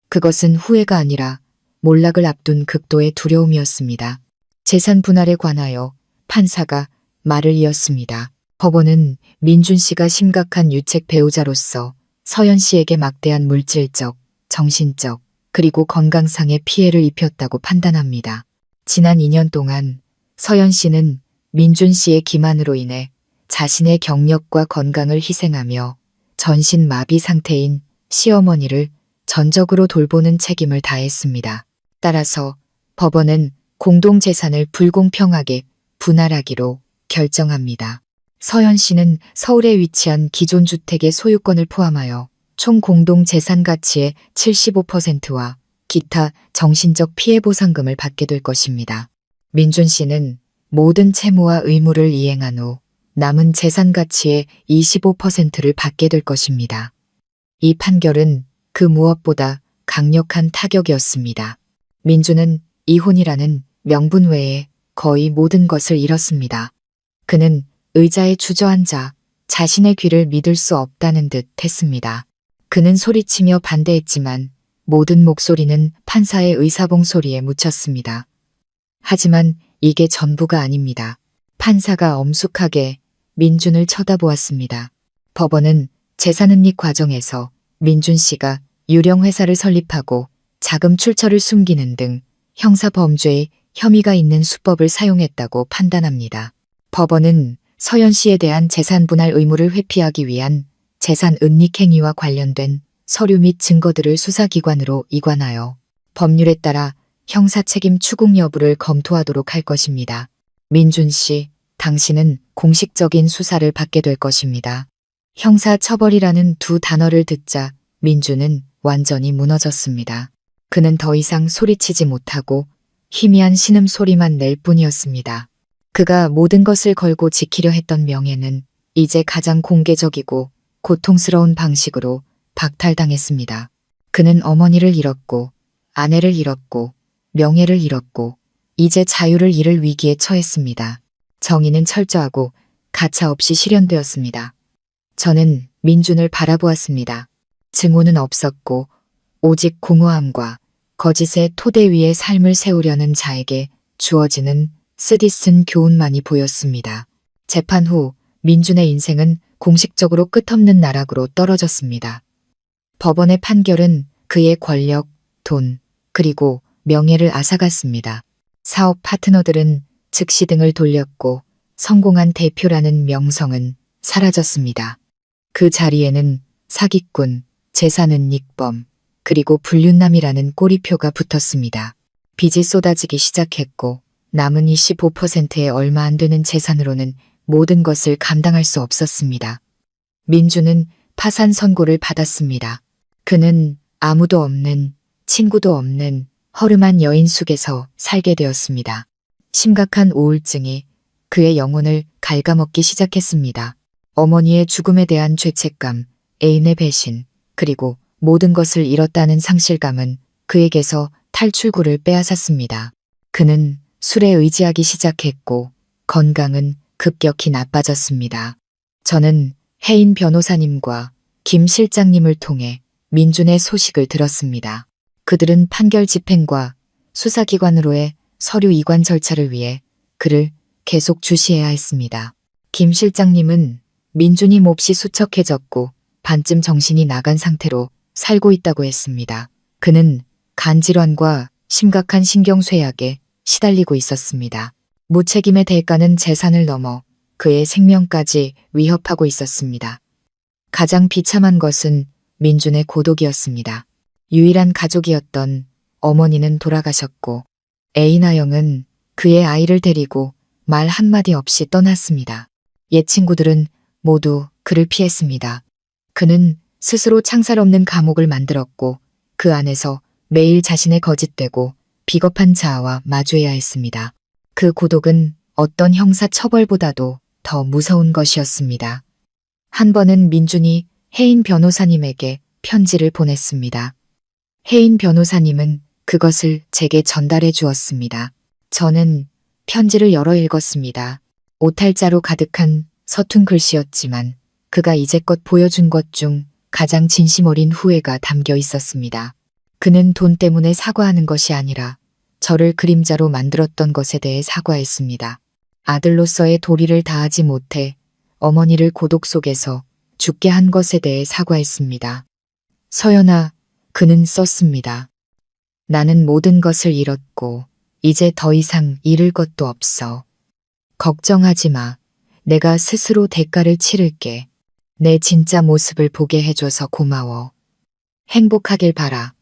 그것은 후회가 아니라 몰락을 앞둔 극도의 두려움이었습니다. 재산 분할에 관하여 판사가 말을 이었습니다. 법원은 민준 씨가 심각한 유책 배우자로서 서연 씨에게 막대한 물질적, 정신적, 그리고 건강상의 피해를 입혔다고 판단합니다. 지난 2년 동안 서연 씨는 민준 씨의 기만으로 인해 자신의 경력과 건강을 희생하며 전신 마비 상태인 시어머니를 전적으로 돌보는 책임을 다했습니다. 따라서 법원은 공동재산을 불공평하게 분할하기로 결정합니다. 서연 씨는 서울에 위치한 기존 주택의 소유권을 포함하여 총 공동재산 가치의 75%와 기타 정신적 피해 보상금을 받게 될 것입니다. 민준 씨는 모든 채무와 의무를 이행한 후 남은 재산 가치의 25%를 받게 될 것입니다. 이 판결은 그 무엇보다 강력한 타격이었습니다. 민준은 이혼이라는 명분 외에 거의 모든 것을 잃었습니다. 그는 의자에 주저앉아 자신의 귀를 믿을 수 없다는 듯 했습니다. 그는 소리치며 반대했지만 모든 목소리는 판사의 의사봉 소리에 묻혔습니다. 하지만 이게 전부가 아닙니다. 판사가 엄숙하게 민준을 쳐다보았습니다. 법원은 재산 은닉 과정에서 민준 씨가 유령 회사를 설립하고 자금 출처를 숨기는 등 형사 범죄의 혐의가 있는 수법을 사용했다고 판단합니다. 법원은 서연 씨에 대한 재산 분할 의무를 회피하기 위한 재산 은닉 행위와 관련된 서류 및 증거들을 수사기관으로 이관하여 법률에 따라 형사 책임 추궁 여부를 검토하도록 할 것입니다. 민준 씨, 당신은 공식적인 수사를 받게 될 것입니다. 형사 처벌이라는 두 단어를 듣자 민준은 완전히 무너졌습니다. 그는 더 이상 소리치지 못하고 희미한 신음소리만 낼 뿐이었습니다. 그가 모든 것을 걸고 지키려 했던 명예는 이제 가장 공개적이고 고통스러운 방식으로 박탈당했습니다. 그는 어머니를 잃었고 아내를 잃었고 명예를 잃었고 이제 자유를 잃을 위기에 처했습니다. 정의는 철저하고 가차없이 실현되었습니다. 저는 민준을 바라보았습니다. 증오는 없었고 오직 공허함과 거짓의 토대 위에 삶을 세우려는 자에게 주어지는 쓰디쓴 교훈만이 보였습니다. 재판 후 민준의 인생은 공식적으로 끝없는 나락으로 떨어졌습니다. 법원의 판결은 그의 권력, 돈, 그리고 명예를 앗아갔습니다. 사업 파트너들은 즉시 등을 돌렸고 성공한 대표라는 명성은 사라졌습니다. 그 자리에는 사기꾼, 재산은 닉범, 그리고 불륜남이라는 꼬리표가 붙었습니다. 빚이 쏟아지기 시작했고 남은 25%에 얼마 안 되는 재산으로는 모든 것을 감당할 수 없었습니다. 민주는 파산 선고를 받았습니다. 그는 아무도 없는, 친구도 없는 허름한 여인 속에서 살게 되었습니다. 심각한 우울증이 그의 영혼을 갉아먹기 시작했습니다. 어머니의 죽음에 대한 죄책감, 애인의 배신, 그리고 모든 것을 잃었다는 상실감은 그에게서 탈출구를 빼앗았습니다. 그는 술에 의지하기 시작했고 건강은 급격히 나빠졌습니다. 저는 혜인 변호사님과 김 실장님을 통해 민준의 소식을 들었습니다. 그들은 판결 집행과 수사기관으로의 서류 이관 절차를 위해 그를 계속 주시해야 했습니다. 김 실장님은 민준이 몹시 수척해졌고 반쯤 정신이 나간 상태로 살고 있다고 했습니다. 그는 간질환과 심각한 신경쇠약에 시달리고 있었습니다. 무책임의 대가는 재산을 넘어 그의 생명까지 위협하고 있었습니다. 가장 비참한 것은 민준의 고독이었습니다. 유일한 가족이었던 어머니는 돌아가셨고 애인아영은 그의 아이를 데리고 말 한마디 없이 떠났습니다. 옛 친구들은 모두 그를 피했습니다. 그는 스스로 창살 없는 감옥을 만들었고 그 안에서 매일 자신의 거짓되고 비겁한 자아와 마주해야 했습니다. 그 고독은 어떤 형사 처벌보다도 더 무서운 것이었습니다. 한 번은 민준이 혜인 변호사님에게 편지를 보냈습니다. 혜인 변호사님은 그것을 제게 전달해 주었습니다. 저는 편지를 열어 읽었습니다. 오탈자로 가득한 서툰 글씨였지만 그가 이제껏 보여준 것 중 가장 진심 어린 후회가 담겨 있었습니다. 그는 돈 때문에 사과하는 것이 아니라 저를 그림자로 만들었던 것에 대해 사과했습니다. 아들로서의 도리를 다하지 못해 어머니를 고독 속에서 죽게 한 것에 대해 사과했습니다. 서연아, 그는 썼습니다. 나는 모든 것을 잃었고 이제 더 이상 잃을 것도 없어. 걱정하지 마. 내가 스스로 대가를 치를게. 내 진짜 모습을 보게 해줘서 고마워. 행복하길 바라.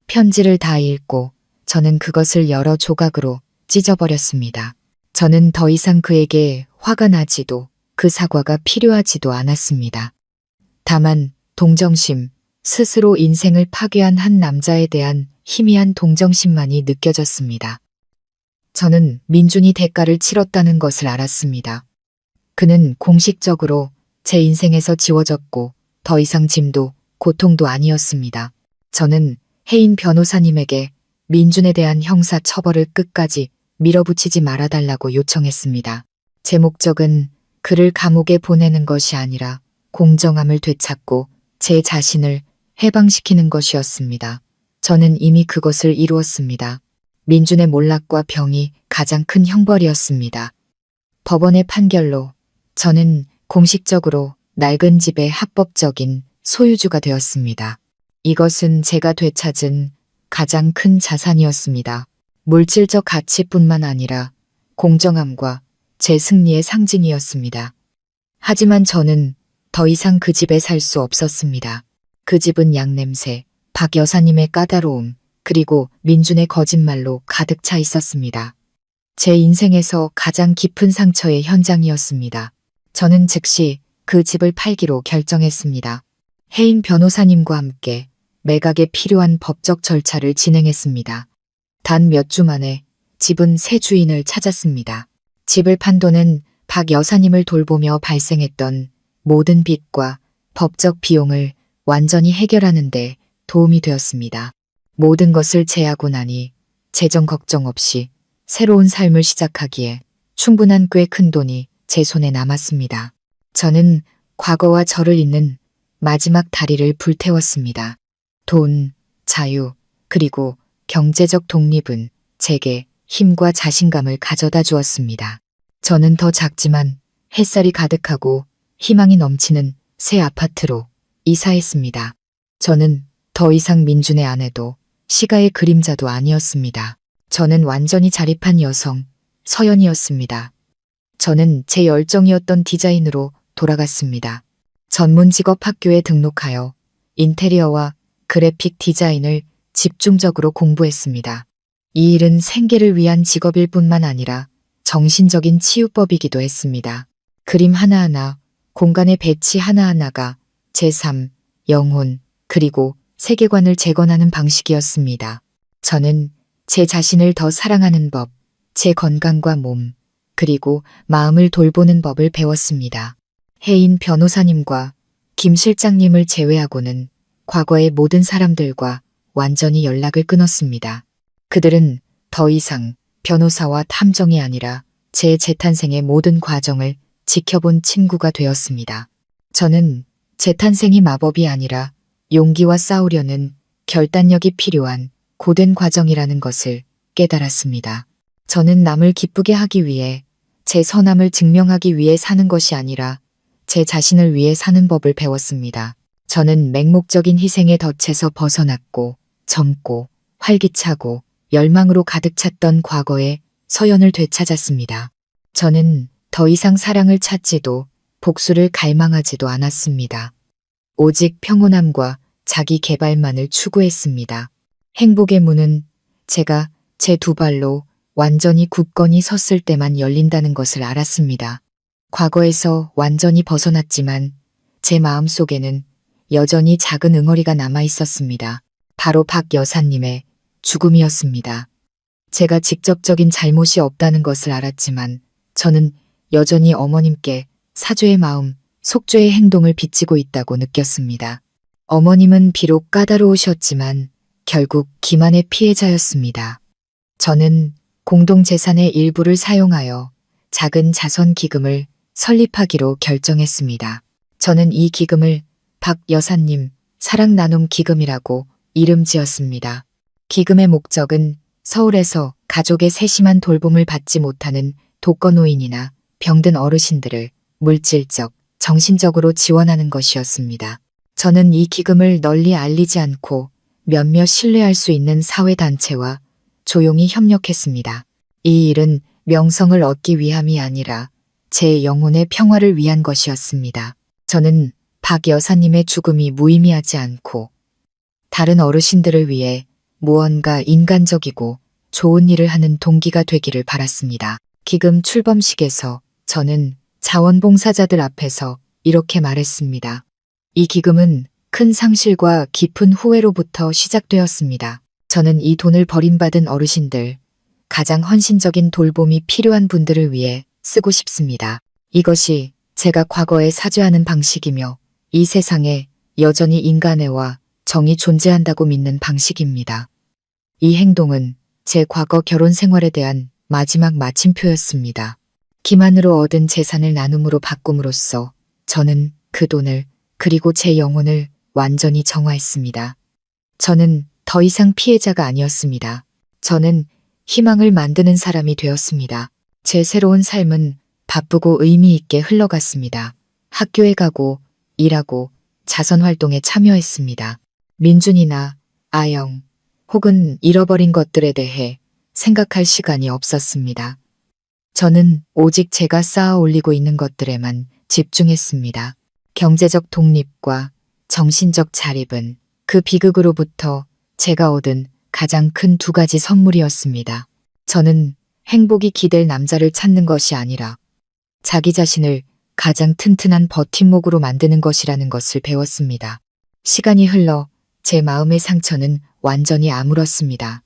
편지를 다 읽고 저는 그것을 여러 조각으로 찢어버렸습니다. 저는 더 이상 그에게 화가 나지도 그 사과가 필요하지도 않았습니다. 다만 동정심, 스스로 인생을 파괴한 한 남자에 대한 희미한 동정심만이 느껴졌습니다. 저는 민준이 대가를 치렀다는 것을 알았습니다. 그는 공식적으로 제 인생에서 지워졌고 더 이상 짐도 고통도 아니었습니다. 저는 혜인 변호사님에게 민준에 대한 형사 처벌을 끝까지 밀어붙이지 말아달라고 요청했습니다. 제 목적은 그를 감옥에 보내는 것이 아니라 공정함을 되찾고 제 자신을 해방시키는 것이었습니다. 저는 이미 그것을 이루었습니다. 민준의 몰락과 병이 가장 큰 형벌이었습니다. 법원의 판결로 저는 공식적으로 낡은 집의 합법적인 소유주가 되었습니다. 이것은 제가 되찾은 가장 큰 자산이었습니다. 물질적 가치뿐만 아니라 공정함과 제 승리의 상징이었습니다. 하지만 저는 더 이상 그 집에 살 수 없었습니다. 그 집은 양냄새, 박 여사님의 까다로움, 그리고 민준의 거짓말로 가득 차 있었습니다. 제 인생에서 가장 깊은 상처의 현장이었습니다. 저는 즉시 그 집을 팔기로 결정했습니다. 혜인 변호사님과 함께 매각에 필요한 법적 절차를 진행했습니다. 단 몇 주 만에 집은 새 주인을 찾았습니다. 집을 판 돈은 박 여사님을 돌보며 발생했던 모든 빚과 법적 비용을 완전히 해결하는 데 도움이 되었습니다. 모든 것을 제하고 나니 재정 걱정 없이 새로운 삶을 시작하기에 충분한 꽤 큰 돈이 제 손에 남았습니다. 저는 과거와 저를 잇는 마지막 다리를 불태웠습니다. 돈, 자유, 그리고 경제적 독립은 제게 힘과 자신감을 가져다 주었습니다. 저는 더 작지만 햇살이 가득하고 희망이 넘치는 새 아파트로 이사했습니다. 저는 더 이상 민준의 아내도 시가의 그림자도 아니었습니다. 저는 완전히 자립한 여성, 서연이었습니다. 저는 제 열정이었던 디자인으로 돌아갔습니다. 전문 직업 학교에 등록하여 인테리어와 그래픽 디자인을 집중적으로 공부했습니다. 이 일은 생계를 위한 직업일 뿐만 아니라 정신적인 치유법이기도 했습니다. 그림 하나하나, 공간의 배치 하나하나가 제 삶, 영혼, 그리고 세계관을 재건하는 방식이었습니다. 저는 제 자신을 더 사랑하는 법, 제 건강과 몸, 그리고 마음을 돌보는 법을 배웠습니다. 혜인 변호사님과 김 실장님을 제외하고는 과거의 모든 사람들과 완전히 연락을 끊었습니다. 그들은 더 이상 변호사와 탐정이 아니라 제 재탄생의 모든 과정을 지켜본 친구가 되었습니다. 저는 재탄생이 마법이 아니라 용기와 싸우려는 결단력이 필요한 고된 과정이라는 것을 깨달았습니다. 저는 남을 기쁘게 하기 위해, 제 선함을 증명하기 위해 사는 것이 아니라 제 자신을 위해 사는 법을 배웠습니다. 저는 맹목적인 희생의 덫에서 벗어났고 젊고 활기차고 열망으로 가득 찼던 과거의 서연을 되찾았습니다. 저는 더 이상 사랑을 찾지도 복수를 갈망하지도 않았습니다. 오직 평온함과 자기 개발만을 추구했습니다. 행복의 문은 제가 제 두 발로 완전히 굳건히 섰을 때만 열린다는 것을 알았습니다. 과거에서 완전히 벗어났지만 제 마음속에는 여전히 작은 응어리가 남아 있었습니다. 바로 박 여사님의 죽음이었습니다. 제가 직접적인 잘못이 없다는 것을 알았지만 저는 여전히 어머님께 사죄의 마음, 속죄의 행동을 빚지고 있다고 느꼈습니다. 어머님은 비록 까다로우셨지만 결국 기만의 피해자였습니다. 저는 공동재산의 일부를 사용하여 작은 자선 기금을 설립하기로 결정했습니다. 저는 이 기금을 박 여사님 사랑 나눔 기금이라고 이름 지었습니다. 기금의 목적은 서울에서 가족의 세심한 돌봄을 받지 못하는 독거노인이나 병든 어르신들을 물질적, 정신적으로 지원하는 것이었습니다. 저는 이 기금을 널리 알리지 않고 몇몇 신뢰할 수 있는 사회단체와 조용히 협력했습니다. 이 일은 명성을 얻기 위함이 아니라 제 영혼의 평화를 위한 것이었습니다. 저는 박 여사님의 죽음이 무의미하지 않고 다른 어르신들을 위해 무언가 인간적이고 좋은 일을 하는 동기가 되기를 바랐습니다. 기금 출범식에서 저는 자원봉사자들 앞에서 이렇게 말했습니다. 이 기금은 큰 상실과 깊은 후회로부터 시작되었습니다. 저는 이 돈을 버림받은 어르신들, 가장 헌신적인 돌봄이 필요한 분들을 위해 쓰고 싶습니다. 이것이 제가 과거에 사죄하는 방식이며 이 세상에 여전히 인간애와 정이 존재한다고 믿는 방식입니다. 이 행동은 제 과거 결혼 생활에 대한 마지막 마침표였습니다. 기만으로 얻은 재산을 나눔으로 바꿈으로써 저는 그 돈을 그리고 제 영혼을 완전히 정화했습니다. 저는 더 이상 피해자가 아니었습니다. 저는 희망을 만드는 사람이 되었습니다. 제 새로운 삶은 바쁘고 의미 있게 흘러갔습니다. 학교에 가고 일하고 자선활동에 참여했습니다. 민준이나 아영 혹은 잃어버린 것들에 대해 생각할 시간이 없었습니다. 저는 오직 제가 쌓아 올리고 있는 것들에만 집중했습니다. 경제적 독립과 정신적 자립은 그 비극으로부터 제가 얻은 가장 큰 두 가지 선물이었습니다. 저는 행복이 기댈 남자를 찾는 것이 아니라 자기 자신을 가장 튼튼한 버팀목으로 만드는 것이라는 것을 배웠습니다. 시간이 흘러 제 마음의 상처는 완전히 아물었습니다.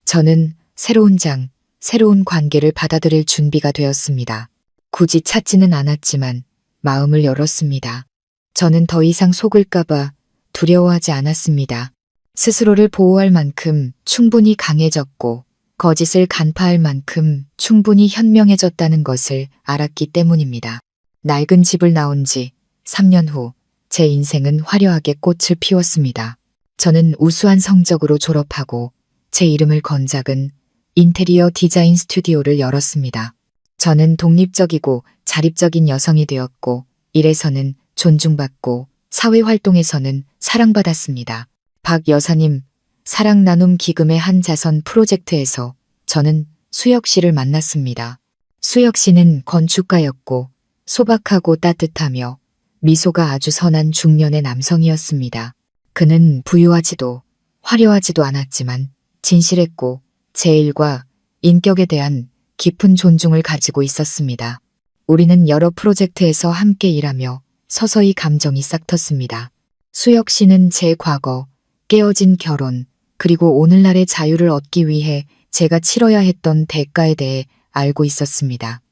저는 새로운 장, 새로운 관계를 받아들일 준비가 되었습니다. 굳이 찾지는 않았지만 마음을 열었습니다. 저는 더 이상 속을까봐 두려워하지 않았습니다. 스스로를 보호할 만큼 충분히 강해졌고 거짓을 간파할 만큼 충분히 현명해졌다는 것을 알았기 때문입니다. 낡은 집을 나온 지 3년 후 제 인생은 화려하게 꽃을 피웠습니다. 저는 우수한 성적으로 졸업하고 제 이름을 건 작은 인테리어 디자인 스튜디오를 열었습니다. 저는 독립적이고 자립적인 여성이 되었고 일에서는 존중받고 사회활동에서는 사랑받았습니다. 박 여사님 사랑 나눔 기금의 한 자선 프로젝트에서 저는 수혁 씨를 만났습니다. 수혁 씨는 건축가였고 소박하고 따뜻하며 미소가 아주 선한 중년의 남성이었습니다. 그는 부유하지도 화려하지도 않았지만 진실했고 제 일과 인격에 대한 깊은 존중을 가지고 있었습니다. 우리는 여러 프로젝트에서 함께 일하며 서서히 감정이 싹텄습니다. 수혁 씨는 제 과거, 깨어진 결혼, 그리고 오늘날의 자유를 얻기 위해 제가 치러야 했던 대가에 대해 알고 있었습니다.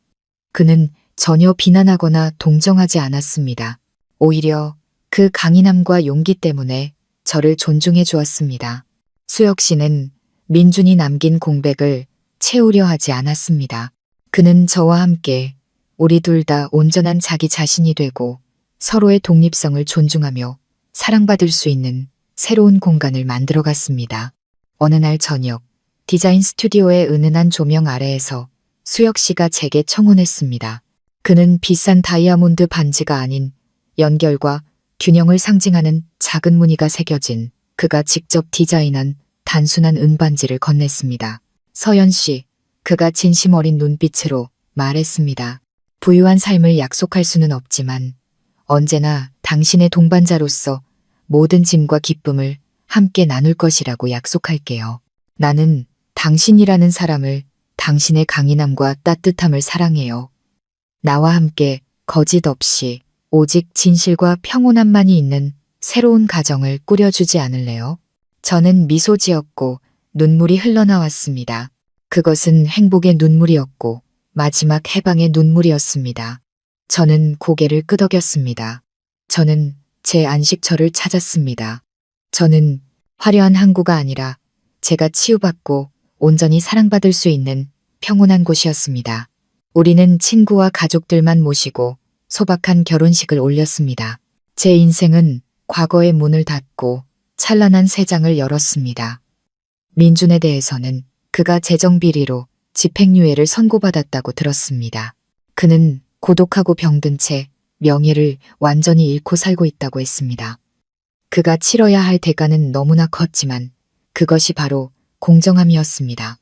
그는 전혀 비난하거나 동정하지 않았습니다. 오히려 그 강인함과 용기 때문에 저를 존중해 주었습니다. 수혁 씨는 민준이 남긴 공백을 채우려 하지 않았습니다. 그는 저와 함께 우리 둘 다 온전한 자기 자신이 되고 서로의 독립성을 존중하며 사랑받을 수 있는 새로운 공간을 만들어 갔습니다. 어느 날 저녁, 디자인 스튜디오의 은은한 조명 아래에서 수혁 씨가 제게 청혼했습니다. 그는 비싼 다이아몬드 반지가 아닌 연결과 균형을 상징하는 작은 무늬가 새겨진 그가 직접 디자인한 단순한 은반지를 건넸습니다. 서연 씨, 그가 진심 어린 눈빛으로 말했습니다. 부유한 삶을 약속할 수는 없지만 언제나 당신의 동반자로서 모든 짐과 기쁨을 함께 나눌 것이라고 약속할게요. 나는 당신이라는 사람을, 당신의 강인함과 따뜻함을 사랑해요. 나와 함께 거짓 없이 오직 진실과 평온함만이 있는 새로운 가정을 꾸려주지 않을래요? 저는 미소 지었고 눈물이 흘러나왔습니다. 그것은 행복의 눈물이었고 마지막 해방의 눈물이었습니다. 저는 고개를 끄덕였습니다. 저는 제 안식처를 찾았습니다. 저는 화려한 항구가 아니라 제가 치유받고 온전히 사랑받을 수 있는 평온한 곳이었습니다. 우리는 친구와 가족들만 모시고 소박한 결혼식을 올렸습니다. 제 인생은 과거의 문을 닫고 찬란한 새 장을 열었습니다. 민준에 대해서는 그가 재정비리로 집행유예를 선고받았다고 들었습니다. 그는 고독하고 병든 채 명예를 완전히 잃고 살고 있다고 했습니다. 그가 치러야 할 대가는 너무나 컸지만 그것이 바로 공정함이었습니다.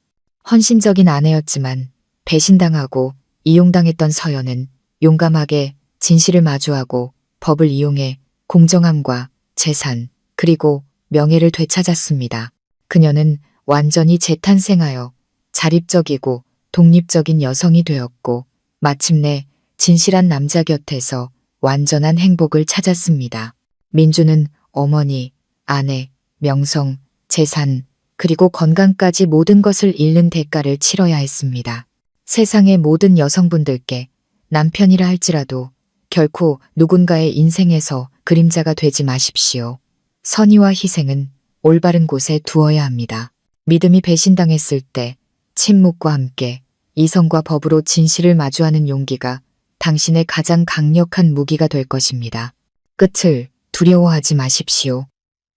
헌신적인 아내였지만 배신당하고 이용당했던 서연은 용감하게 진실을 마주하고 법을 이용해 공정함과 재산 그리고 명예를 되찾았습니다. 그녀는 완전히 재탄생하여 자립적이고 독립적인 여성이 되었고 마침내 진실한 남자 곁에서 완전한 행복을 찾았습니다. 민주는 어머니, 아내, 명성, 재산, 그리고 건강까지 모든 것을 잃는 대가를 치러야 했습니다. 세상의 모든 여성분들께 남편이라 할지라도 결코 누군가의 인생에서 그림자가 되지 마십시오. 선의와 희생은 올바른 곳에 두어야 합니다. 믿음이 배신당했을 때 침묵과 함께 이성과 법으로 진실을 마주하는 용기가 당신의 가장 강력한 무기가 될 것입니다. 끝을 두려워하지 마십시오.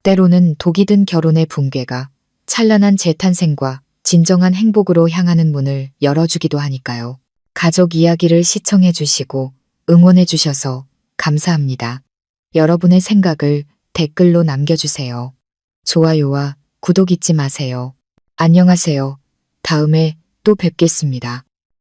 때로는 독이 든 결혼의 붕괴가 찬란한 재탄생과 진정한 행복으로 향하는 문을 열어주기도 하니까요. 가족 이야기를 시청해 주시고 응원해 주셔서 감사합니다. 여러분의 생각을 댓글로 남겨주세요. 좋아요와 구독 잊지 마세요. 안녕하세요. 다음에 또 뵙겠습니다.